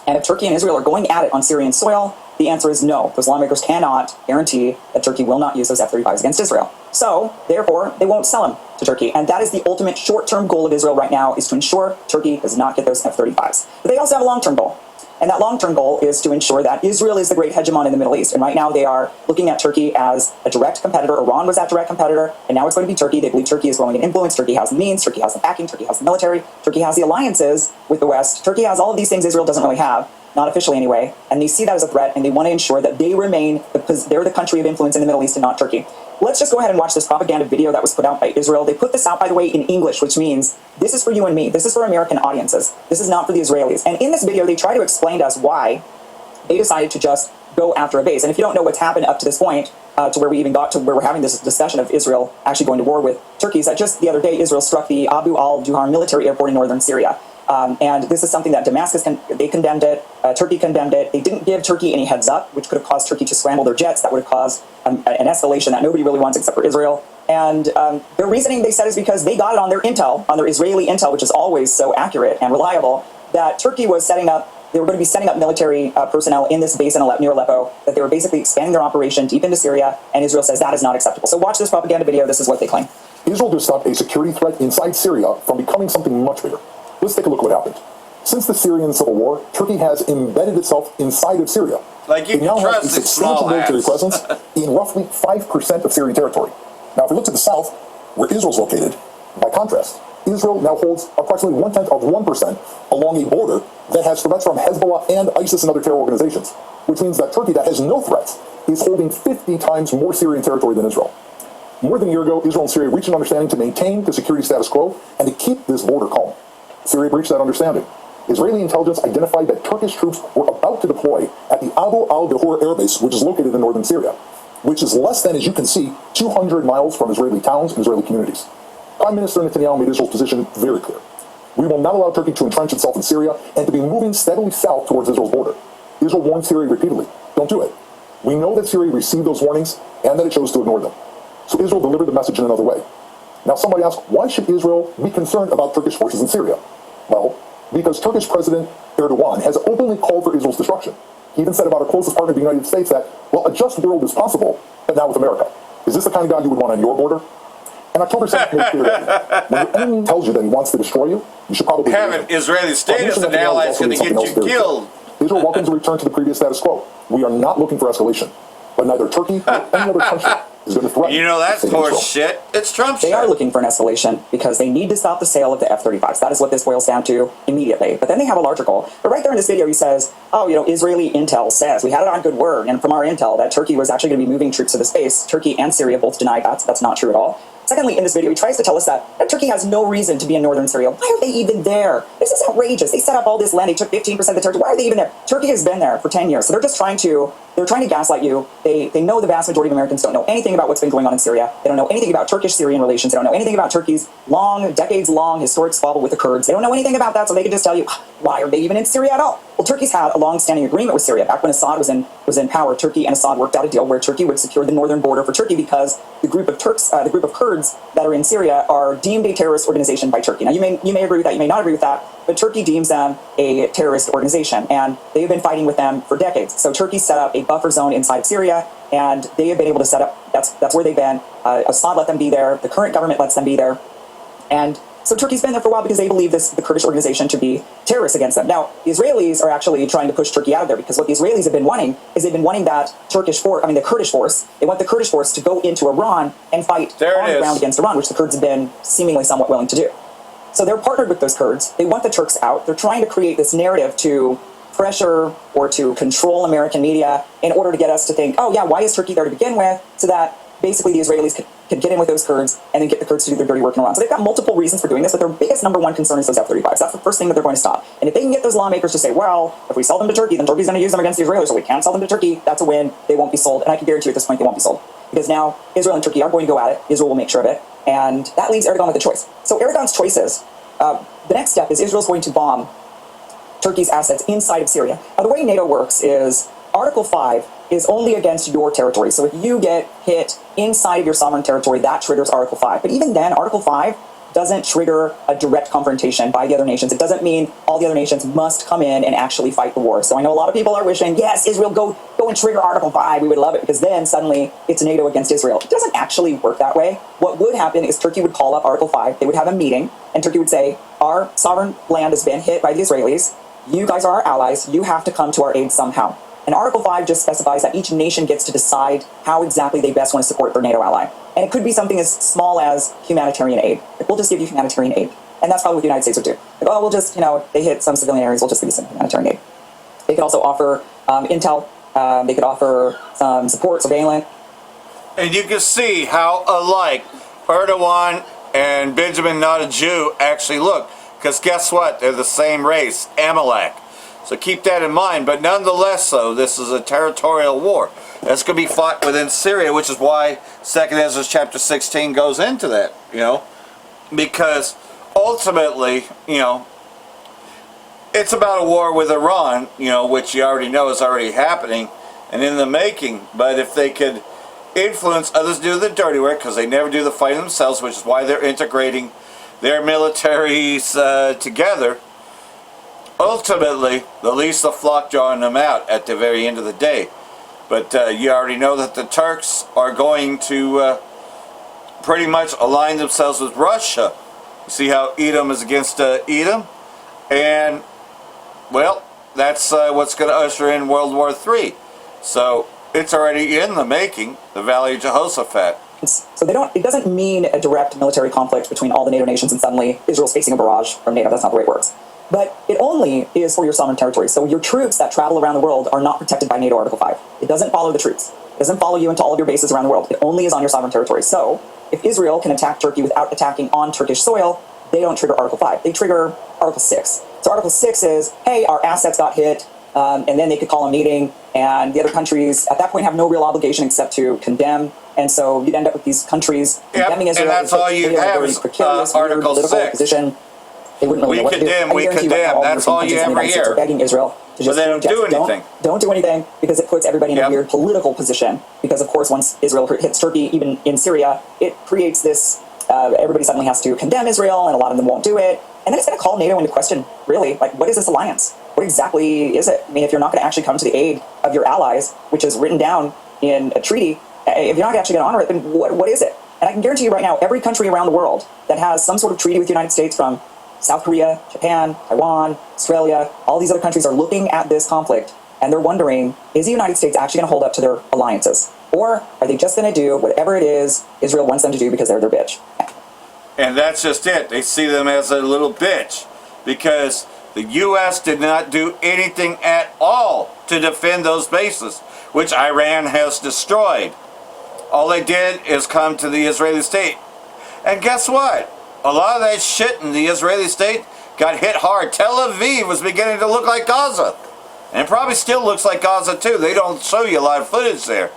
And if Turkey and Israel are going at it on Syrian soil, the answer is no. Those lawmakers cannot guarantee that Turkey will not use those F-35s against Israel. So, therefore, they won't sell them to Turkey. And that is the ultimate short-term goal of Israel right now, is to ensure Turkey does not get those F-35s. But they also have a long-term goal. And that long-term goal is to ensure that Israel is the great hegemon in the Middle East. And right now they are looking at Turkey as a direct competitor. Iran was that direct competitor, and now it's going to be Turkey. They believe Turkey is growing in influence. Turkey has the means. Turkey has the backing. Turkey has the military. Turkey has the alliances with the West. Turkey has all of these things Israel doesn't really have, not officially anyway. And they see that as a threat, and they want to ensure that they remain, they're the country of influence in the Middle East and not Turkey. Let's just go ahead and watch this propaganda video that was put out by Israel. They put this out, by the way, in English, which means this is for you and me. This is for American audiences. This is not for the Israelis. And in this video, they try to explain to us why they decided to just go after a base. And if you don't know what's happened up to this point, to where we even got to where we're having this discussion of Israel actually going to war with Turkey, is that just the other day, Israel struck the Abu al-Duhar military airport in northern Syria. And this is something that Damascus, they condemned it, Turkey condemned it. They didn't give Turkey any heads up, which could have caused Turkey to scramble their jets. That would have caused an escalation that nobody really wants except for Israel. And their reasoning, they said, is because they got it on their intel, on their Israeli intel, which is always so accurate and reliable, that Turkey was setting up, they were going to be setting up military personnel in this base in near Aleppo, that they were basically expanding their operation deep into Syria, and Israel says that is not acceptable. So watch this propaganda video. This is what they claim. Israel just stopped a security threat inside Syria from becoming something much bigger. Let's take a look at what happened. Since the Syrian civil war, Turkey has embedded itself inside of Syria. Like you it now has a trust substantial military presence in roughly 5% of Syrian territory. Now, if we look to the south, where Israel's located, by contrast, Israel now holds approximately 0.1% along a border that has threats from Hezbollah and ISIS and other terror organizations, which means that Turkey, that has no threats, is holding 50 times more Syrian territory than Israel. More than a year ago, Israel and Syria reached an understanding to maintain the security status quo and to keep this border calm. Syria breached that understanding. Israeli intelligence identified that Turkish troops were about to deploy at the Abu al-Dahur air base, which is located in northern Syria, which is less than, as you can see, 200 miles from Israeli towns and Israeli communities. Prime Minister Netanyahu made Israel's position very clear. We will not allow Turkey to entrench itself in Syria and to be moving steadily south towards Israel's border. Israel warned Syria repeatedly, don't do it. We know that Syria received those warnings and that it chose to ignore them. So Israel delivered the message in another way. Now somebody asked, why should Israel be concerned about Turkish forces in Syria? Well, because Turkish President Erdogan has openly called for Israel's destruction. He even said about our closest partner, the United States, that, well, a just world is possible, but not with America. Is this the kind of God you would want on your border? And October 7th made clear that when your enemy tells you that he wants to destroy you, you should probably have an Israeli state as an ally is going to get you killed. Israel welcomes a return to the previous status quo. We are not looking for escalation, but neither Turkey nor any other country is going to threaten. You know, that's horse shit. It's Trump shit. They are looking for an escalation because they need to stop the sale of the F-35s. That is what this boils down to immediately. But then they have a larger goal. But right there in this video, he says, oh, you know, Israeli intel says, we had it on good word, and from our intel, that Turkey was actually going to be moving troops to the space. Turkey and Syria both denied that, so that's not true at all. Secondly, in this video, he tries to tell us that Turkey has no reason to be in northern Syria. Why are they even there? This is outrageous. They set up all this land. They took 15% of the territory. Why are they even there? Turkey has been there for 10 years. So they're just trying to gaslight you. They know the vast majority of Americans don't know anything about what's been going on in Syria. They don't know anything about Turkish-Syrian relations. They don't know anything about Turkey's decades-long historic squabble with the Kurds. They don't know anything about that, so they can just tell you, why are they even in Syria at all? Well, Turkey's had a long-standing agreement with Syria. Back when Assad was in power, Turkey and Assad worked out a deal where Turkey would secure the northern border for Turkey because the group of Kurds that are in Syria are deemed a terrorist organization by Turkey. Now, you may agree with that, you may not agree with that, but Turkey deems them a terrorist organization, and they've been fighting with them for decades. So Turkey set up a buffer zone inside of Syria, and they have been able to set up, that's where they've been. Assad let them be there, the current government lets them be there, and so Turkey's been there for a while because they believe the Kurdish organization to be terrorists against them. Now, the Israelis are actually trying to push Turkey out of there because what the Israelis have been wanting is they've been wanting the Kurdish force, they want the Kurdish force to go into Iran and fight on the ground against Iran, which the Kurds have been seemingly somewhat willing to do. So they're partnered with those Kurds. They want the Turks out. They're trying to create this narrative to pressure or to control American media in order to get us to think, oh yeah, why is Turkey there to begin with? So that basically the Israelis could get in with those Kurds and then get the Kurds to do their dirty work in Iran. So they've got multiple reasons for doing this, but their biggest number one concern is those F-35s. That's the first thing that they're going to stop. And if they can get those lawmakers to say, well, if we sell them to Turkey, then Turkey's going to use them against the Israelis, so we can't sell them to Turkey, that's a win. They won't be sold. And I can guarantee you at this point they won't be sold. Because now Israel and Turkey are going to go at it. Israel will make sure of it. And that leaves Erdogan with a choice. So Erdogan's choices, the next step is Israel's going to bomb Turkey's assets inside of Syria. Now, the way NATO works is Article 5 is only against your territory. So if you get hit inside of your sovereign territory, that triggers Article 5. But even then, Article 5 doesn't trigger a direct confrontation by the other nations. It doesn't mean all the other nations must come in and actually fight the war. So I know a lot of people are wishing, yes, Israel, go and trigger Article 5. We would love it because then suddenly it's NATO against Israel. It doesn't actually work that way. What would happen is Turkey would call up Article 5. They would have a meeting and Turkey would say, our sovereign land has been hit by the Israelis. You guys are our allies. You have to come to our aid somehow. And Article 5 just specifies that each nation gets to decide how exactly they best want to support their NATO ally. And it could be something as small as humanitarian aid. Like, we'll just give you humanitarian aid. And that's probably what the United States would do. Like, oh, we'll just, they hit some civilian areas, we'll just give you some humanitarian aid. They could also offer intel. They could offer some support, surveillance. And you can see how alike Erdogan and Benjamin Not a Jew actually look. Because guess what? They're the same race, Amalek. So keep that in mind. But nonetheless, though, this is a territorial war. That's going to be fought within Syria, which is why 2nd Ezra chapter 16 goes into that, Because ultimately, it's about a war with Iran, which you already know is already happening and in the making. But if they could influence others to do the dirty work, because they never do the fighting themselves, which is why they're integrating their militaries together, ultimately, the least the flock drawing them out at the very end of the day. But you already know that the Turks are going to pretty much align themselves with Russia. You see how Edom is against Edom? And, well, that's what's going to usher in World War III. So it's already in the making, the Valley of Jehoshaphat. So it doesn't mean a direct military conflict between all the NATO nations and suddenly Israel's facing a barrage from NATO. That's not the way it works. But it only is for your sovereign territory. So your troops that travel around the world are not protected by NATO Article 5. It doesn't follow the troops. It doesn't follow you into all of your bases around the world. It only is on your sovereign territory. So if Israel can attack Turkey without attacking on Turkish soil, they don't trigger Article 5. They trigger Article 6. So Article 6 is, hey, our assets got hit, and then they could call a meeting, and the other countries at that point have no real obligation except to condemn. And so you'd end up with these countries condemning Israel. And that's all you have is Article 6. Position. They wouldn't really know what to do. We condemn. That's all you ever hear. Begging Israel to just but they don't do anything. Don't do anything, because it puts everybody in a weird political position. Because of course, once Israel hits Turkey, even in Syria, it creates this. Everybody suddenly has to condemn Israel, and a lot of them won't do it. And then it's going to call NATO into question. Really, like, what is this alliance? What exactly is it? I mean, if you're not going to actually come to the aid of your allies, which is written down in a treaty, if you're not actually going to honor it, then what is it? And I can guarantee you right now, every country around the world that has some sort of treaty with the United States, from South Korea, Japan, Taiwan, Australia, all these other countries are looking at this conflict, and they're wondering, is the United States actually going to hold up to their alliances? Or are they just going to do whatever it is Israel wants them to do because they're their bitch? And that's just it. They see them as a little bitch, because the U.S. did not do anything at all to defend those bases, which Iran has destroyed. All they did is come to the Israeli state. And guess what? A lot of that shit in the Israeli state got hit hard. Tel Aviv was beginning to look like Gaza. And it probably still looks like Gaza too. They don't show you a lot of footage there.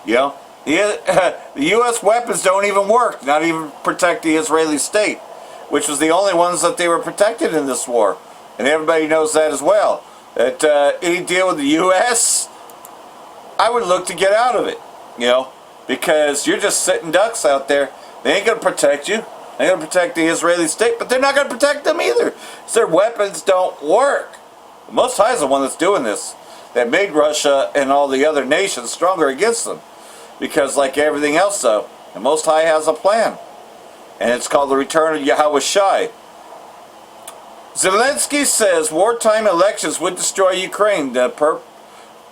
You know? The U.S. weapons don't even work. Not even protect the Israeli state, which was the only ones that they were protected in this war. And everybody knows that as well. That any deal with the U.S., I would look to get out of it. You know? Because you're just sitting ducks out there. They ain't going to protect you. They're going to protect the Israeli state, but they're not going to protect them either. So their weapons don't work. The Most High is the one that's doing this. That made Russia and all the other nations stronger against them. Because like everything else though, the Most High has a plan. And it's called the return of Yahweh Shai. Zelensky says wartime elections would destroy Ukraine, the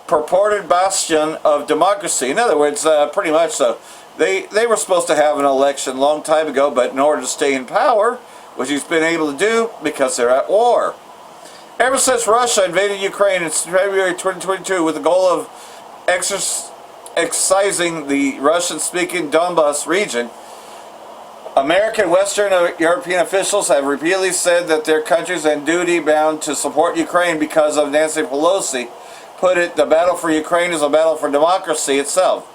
purported bastion of democracy. In other words, pretty much so. They were supposed to have an election a long time ago, but in order to stay in power, which he's been able to do because they're at war. Ever since Russia invaded Ukraine in February 2022 with the goal of excising the Russian-speaking Donbas region, American and Western European officials have repeatedly said that their countries are duty-bound to support Ukraine because of Nancy Pelosi put it, the battle for Ukraine is a battle for democracy itself.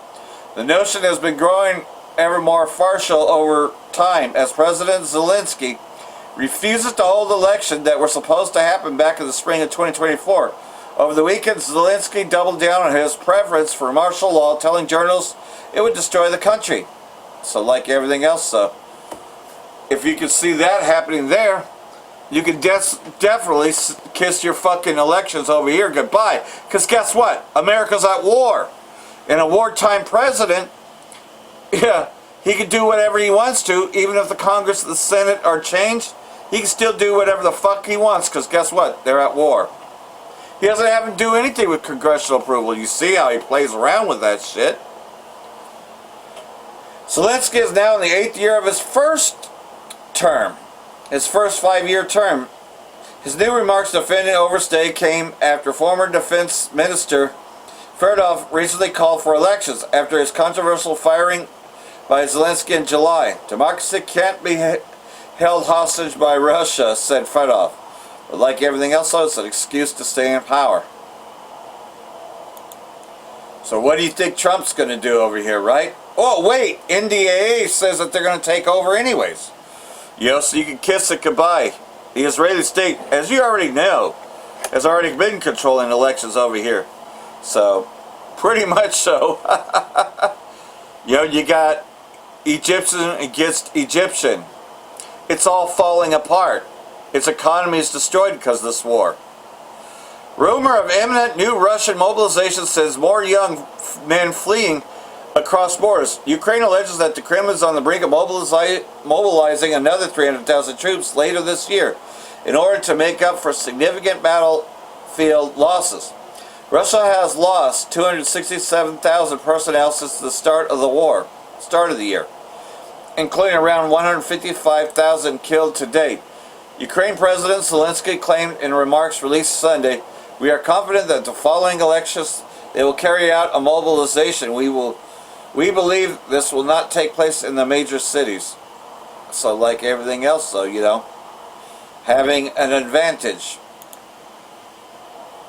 The notion has been growing ever more farcical over time as President Zelensky refuses to hold elections that were supposed to happen back in the spring of 2024. Over the weekend, Zelensky doubled down on his preference for martial law, telling journalists it would destroy the country. So like everything else, though, if you could see that happening there, you could definitely kiss your fucking elections over here goodbye. Because guess what? America's at war. And a wartime president, yeah, he can do whatever he wants to, even if the Congress and the Senate are changed. He can still do whatever the fuck he wants, because guess what? They're at war. He doesn't have to do anything with congressional approval. You see how he plays around with that shit. Zelensky is now in the 8th year of his first term. His first 5-year term. His new remarks defending overstay came after former defense minister Ferdov recently called for elections after his controversial firing by Zelensky in July. Democracy can't be held hostage by Russia, said Ferdov. But like everything else, it's an excuse to stay in power. So what do you think Trump's going to do over here, right? Oh, wait, NDAA says that they're going to take over anyways. You know, so you can kiss it goodbye. The Israeli state, as you already know, has already been controlling elections over here. So, pretty much so. You know, you got Egyptian against Egyptian. It's all falling apart. Its economy is destroyed because of this war. Rumor of imminent new Russian mobilization says more young men fleeing across borders. Ukraine alleges that the Kremlin is on the brink of mobilizing another 300,000 troops later this year in order to make up for significant battlefield losses. Russia has lost 267,000 personnel since the start of the year, including around 155,000 killed to date. Ukraine President Zelensky claimed in remarks released Sunday, "We are confident that the following elections they will carry out a mobilization. We believe this will not take place in the major cities." So like everything else though, you know, having an advantage,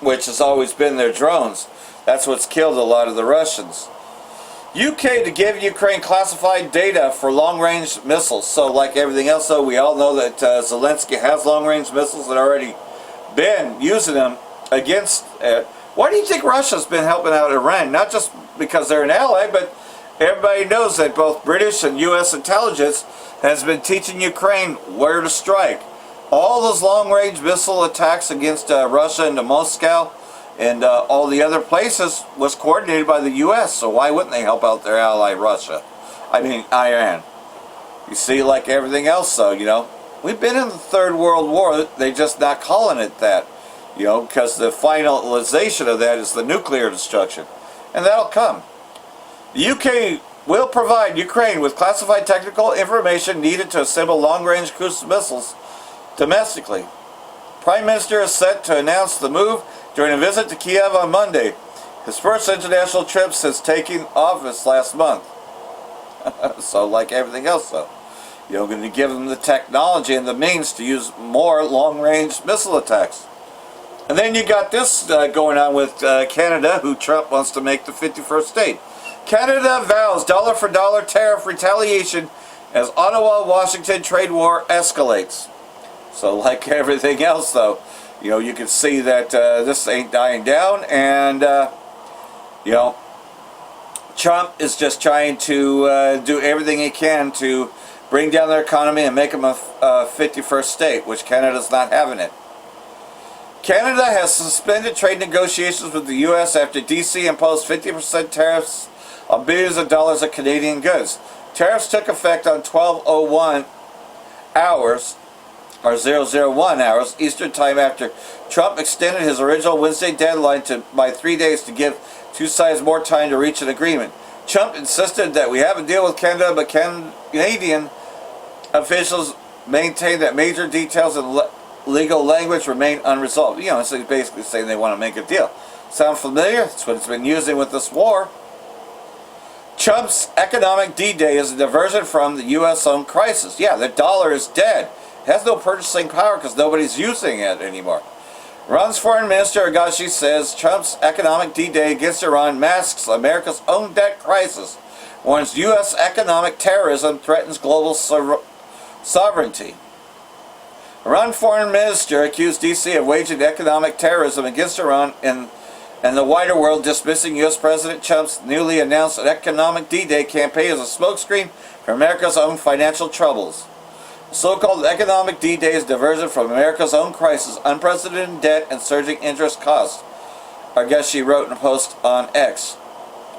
which has always been their drones. That's what's killed a lot of the Russians. UK to give Ukraine classified data for long-range missiles. So like everything else though, we all know that Zelensky has long-range missiles and already been using them against why do you think Russia's been helping out Iran? Not just because they're an ally, but everybody knows that both British and US intelligence has been teaching Ukraine where to strike. All those long-range missile attacks against Russia and Moscow and all the other places was coordinated by the US, so why wouldn't they help out their ally Russia? I mean, Iran. You see, like everything else though, you know, we've been in the Third World War, they're just not calling it that, you know, because the finalization of that is the nuclear destruction. And that'll come. The UK will provide Ukraine with classified technical information needed to assemble long-range cruise missiles domestically. Prime Minister is set to announce the move during a visit to Kiev on Monday, his first international trip since taking office last month. So like everything else though, you're going to give them the technology and the means to use more long-range missile attacks. And then you got this going on with Canada, who Trump wants to make the 51st state. Canada vows dollar-for-dollar tariff retaliation as Ottawa-Washington trade war escalates. So like everything else though, you know, you can see that this ain't dying down, and you know, Trump is just trying to do everything he can to bring down their economy and make them a 51st state, which Canada's not having it. Canada has suspended trade negotiations with the U.S. after D.C. imposed 50% tariffs on billions of dollars of Canadian goods. Tariffs took effect on 12:01 hours, or 001 hours, Eastern Time, after Trump extended his original Wednesday deadline by 3 days to give two sides more time to reach an agreement. Trump insisted that we have a deal with Canada, but Canadian officials maintain that major details and legal language remain unresolved. You know, so he's basically saying they want to make a deal. Sound familiar? That's what it's been using with this war. Trump's economic D-Day is a diversion from the U.S.-owned crisis. Yeah, the dollar is dead. It has no purchasing power because nobody's using it anymore. Iran's foreign minister Agashi says Trump's economic D-Day against Iran masks America's own debt crisis, warns U.S. economic terrorism threatens global sovereignty. Iran foreign minister accused D.C. of waging economic terrorism against Iran and the wider world, dismissing U.S. President Trump's newly announced economic D-Day campaign as a smokescreen for America's own financial troubles. The so-called economic D-Day is diversion from America's own crisis, unprecedented debt, and surging interest costs, Agashi wrote in a post on X.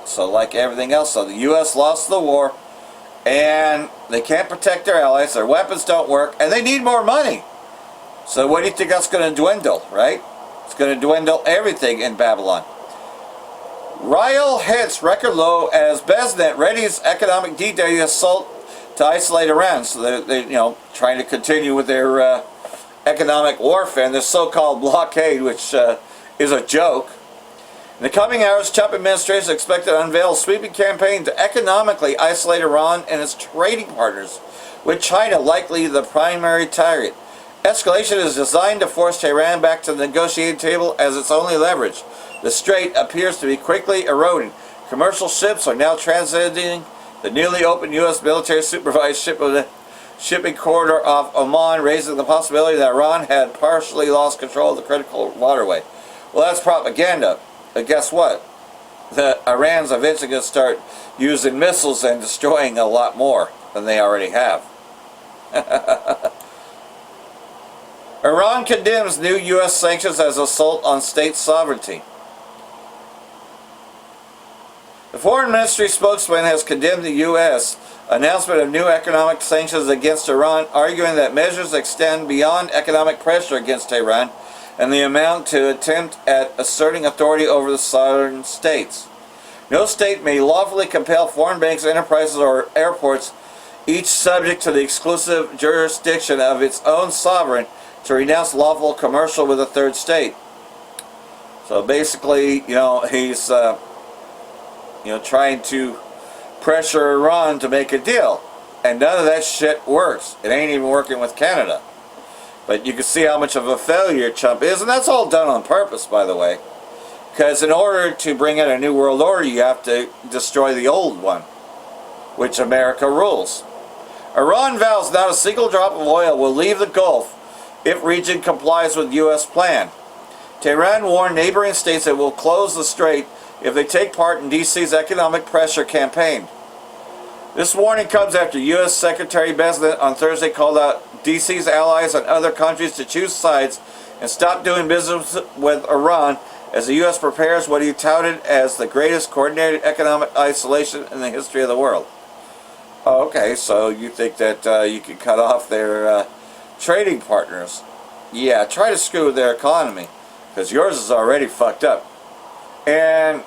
So like everything else, so the U.S. lost the war, and they can't protect their allies, their weapons don't work, and they need more money. So what do you think that's going to dwindle, right? It's going to dwindle everything in Babylon. Rial hits record low as Besnet readies economic D-Day assault to isolate Iran. So they're you know, trying to continue with their economic warfare and their so-called blockade, which is a joke. In the coming hours, Trump administration is expected to unveil a sweeping campaign to economically isolate Iran and its trading partners, with China likely the primary target. Escalation is designed to force Tehran back to the negotiating table as its only leverage. The strait appears to be quickly eroding. Commercial ships are now transiting the newly opened U.S. military-supervised shipping corridor off Oman, raising the possibility that Iran had partially lost control of the critical waterway. Well, that's propaganda. But guess what? Iran's eventually going to start using missiles and destroying a lot more than they already have. Iran condemns new U.S. sanctions as assault on state sovereignty. The Foreign Ministry spokesman has condemned the U.S. announcement of new economic sanctions against Iran, arguing that measures extend beyond economic pressure against Tehran and the amount to attempt at asserting authority over the sovereign states. No state may lawfully compel foreign banks, enterprises, or airports, each subject to the exclusive jurisdiction of its own sovereign, to renounce lawful commercial with a third state. So basically, he's trying to pressure Iran to make a deal. And none of that shit works. It ain't even working with Canada. But you can see how much of a failure Trump is, and that's all done on purpose, by the way. Because in order to bring in a new world order, you have to destroy the old one, which America rules. Iran vows not a single drop of oil will leave the Gulf if region complies with U.S. plan. Tehran warned neighboring states that it will close the strait if they take part in D.C.'s economic pressure campaign. This warning comes after U.S. Secretary Bessent on Thursday called out D.C.'s allies and other countries to choose sides and stop doing business with Iran as the U.S. prepares what he touted as the greatest coordinated economic isolation in the history of the world. Oh, okay, so you think that you can cut off their trading partners. Yeah, try to screw with their economy, because yours is already fucked up. And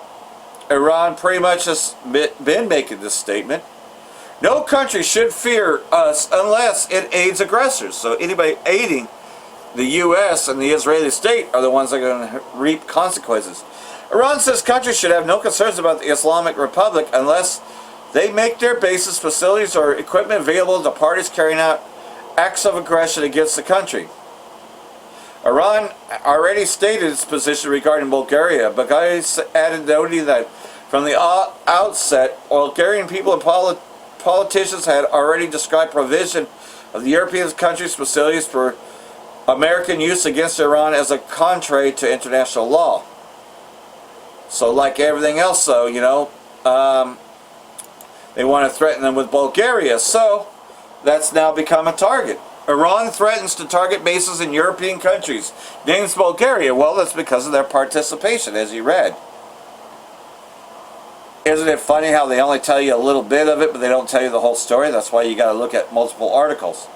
Iran pretty much has been making this statement. No country should fear us unless it aids aggressors. So anybody aiding the U.S. and the Israeli state are the ones that are going to reap consequences. Iran says countries should have no concerns about the Islamic Republic unless they make their bases, facilities, or equipment available to parties carrying out acts of aggression against the country. Iran already stated its position regarding Bulgaria, but added noting that from the outset, Bulgarian people and politicians had already described provision of the European countries' facilities for American use against Iran as a contrary to international law. So like everything else, though, they want to threaten them with Bulgaria. So that's now become a target. Iran threatens to target bases in European countries. Names Bulgaria. Well, that's because of their participation, as you read. Isn't it funny how they only tell you a little bit of it, but they don't tell you the whole story? That's why you got to look at multiple articles.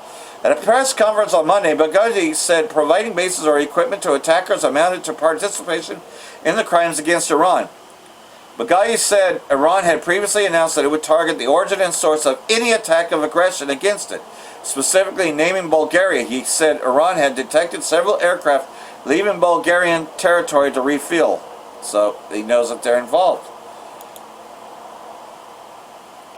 At a press conference on Monday, Baghdadi said providing bases or equipment to attackers amounted to participation in the crimes against Iran. Baghdadi said Iran had previously announced that it would target the origin and source of any attack of aggression against it, specifically naming Bulgaria. He said Iran had detected several aircraft leaving Bulgarian territory to refuel, so he knows that they're involved.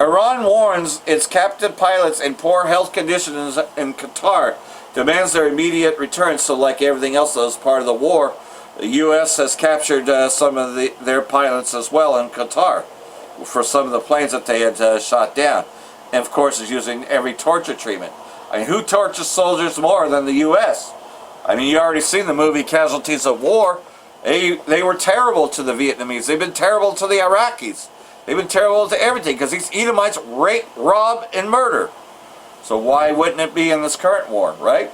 Iran warns its captive pilots in poor health conditions in Qatar, demands their immediate return. So like everything else that was part of the war, the U.S. has captured some of their pilots as well in Qatar for some of the planes that they had shot down. And of course is using every torture treatment. I mean, who tortures soldiers more than the U.S.? I mean, you already seen the movie Casualties of War. They were terrible to the Vietnamese. They've been terrible to the Iraqis. They've been terrible to everything because these Edomites rape, rob, and murder. So why wouldn't it be in this current war, right?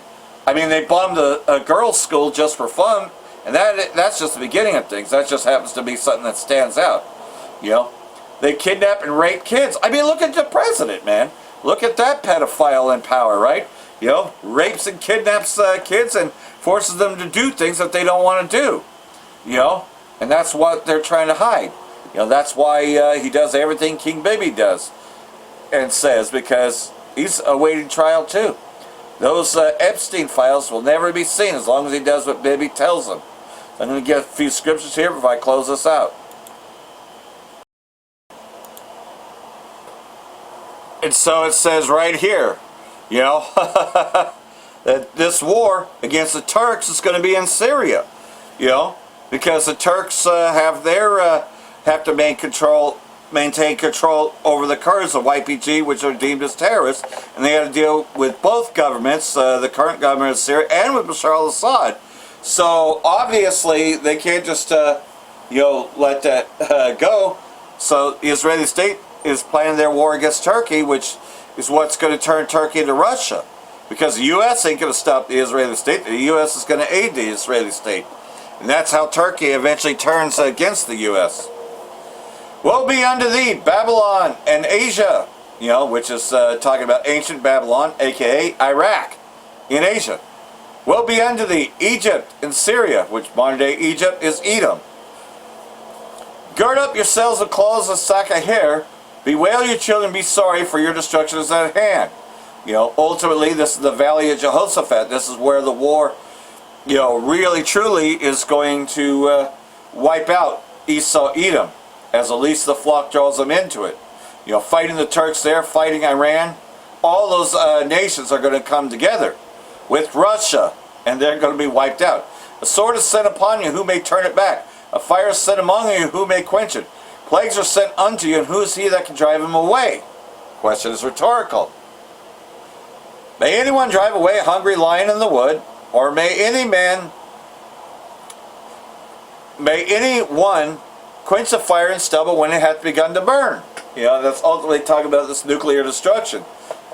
I mean, they bombed a girls' school just for fun, and that's just the beginning of things. That just happens to be something that stands out. They kidnap and rape kids. I mean, look at the president, man. Look at that pedophile in power, right? Rapes and kidnaps kids and forces them to do things that they don't want to do. And that's what they're trying to hide. That's why he does everything King Baby does and says, because he's awaiting trial too. Those Epstein files will never be seen as long as he does what Baby tells him. So I'm going to get a few scriptures here before I close this out. And so it says right here, that this war against the Turks is going to be in Syria, because the Turks have to maintain control over the Kurds, the YPG, which are deemed as terrorists, and they have to deal with both governments, the current government of Syria and with Bashar al-Assad. So obviously they can't just let that go. So the Israeli state is planning their war against Turkey, which is what's going to turn Turkey into Russia, because the U.S. ain't going to stop the Israeli state. The U.S. is going to aid the Israeli state, and that's how Turkey eventually turns against the U.S. Woe be unto thee, Babylon and Asia, which is talking about ancient Babylon, aka Iraq, in Asia. Woe be unto thee, Egypt and Syria, which modern day Egypt is Edom. Gird up yourselves with clothes of sack of hair. Bewail your children, be sorry, for your destruction is at hand. ultimately this is the Valley of Jehoshaphat. This is where the war, really truly is going to wipe out Esau, Edom, as at least the flock draws them into it. Fighting the Turks there, fighting Iran, all those nations are going to come together with Russia, and they're going to be wiped out. A sword is sent upon you, who may turn it back? A fire is sent among you, who may quench it? Plagues are sent unto you, and who is he that can drive them away? Question is rhetorical. May anyone drive away a hungry lion in the wood, or may anyone quench the fire and stubble when it hath begun to burn? That's ultimately talking about this nuclear destruction.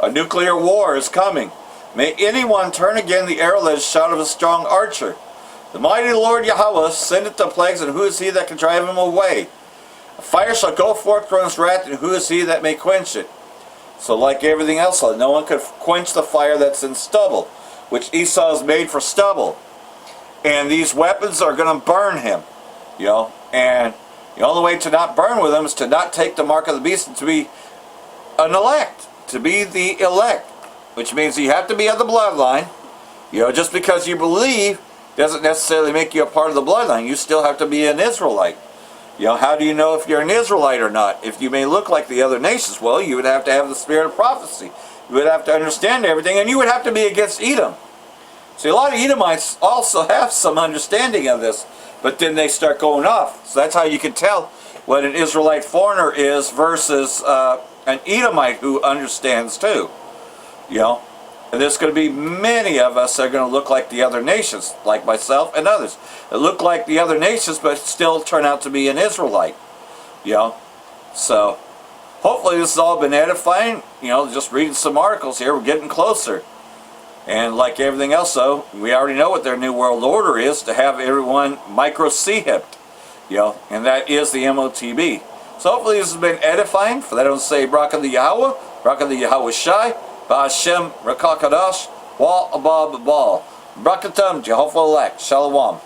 A nuclear war is coming. May anyone turn again the arrow that is shot of a strong archer. The mighty Lord Yahweh sendeth the plagues, and who is he that can drive them away? A fire shall go forth from his wrath, and who is he that may quench it? So like everything else, no one could quench the fire that's in stubble, which Esau is made for stubble. And these weapons are going to burn him. And the only way to not burn with them is to not take the mark of the beast and to be an elect. To be the elect. Which means you have to be of the bloodline. Just because you believe doesn't necessarily make you a part of the bloodline. You still have to be an Israelite. How do you know if you're an Israelite or not? If you may look like the other nations, well, you would have to have the spirit of prophecy. You would have to understand everything, and you would have to be against Edom. See, a lot of Edomites also have some understanding of this, but then they start going off. So that's how you can tell what an Israelite foreigner is versus an Edomite who understands too. And there's going to be many of us that are going to look like the other nations, like myself and others, that look like the other nations but still turn out to be an Israelite. So hopefully this has all been edifying. Just reading some articles here, we're getting closer. And like everything else, though, we already know what their new world order is, to have everyone micro-C-hipped, and that is the MOTB. So hopefully this has been edifying. For that I don't say Barak the Yahweh, Barak the Yahweh Shai, Ba'ashem Rakakadash, Wa Abba Babal. Brakatam, Jehovah elect. Shalom.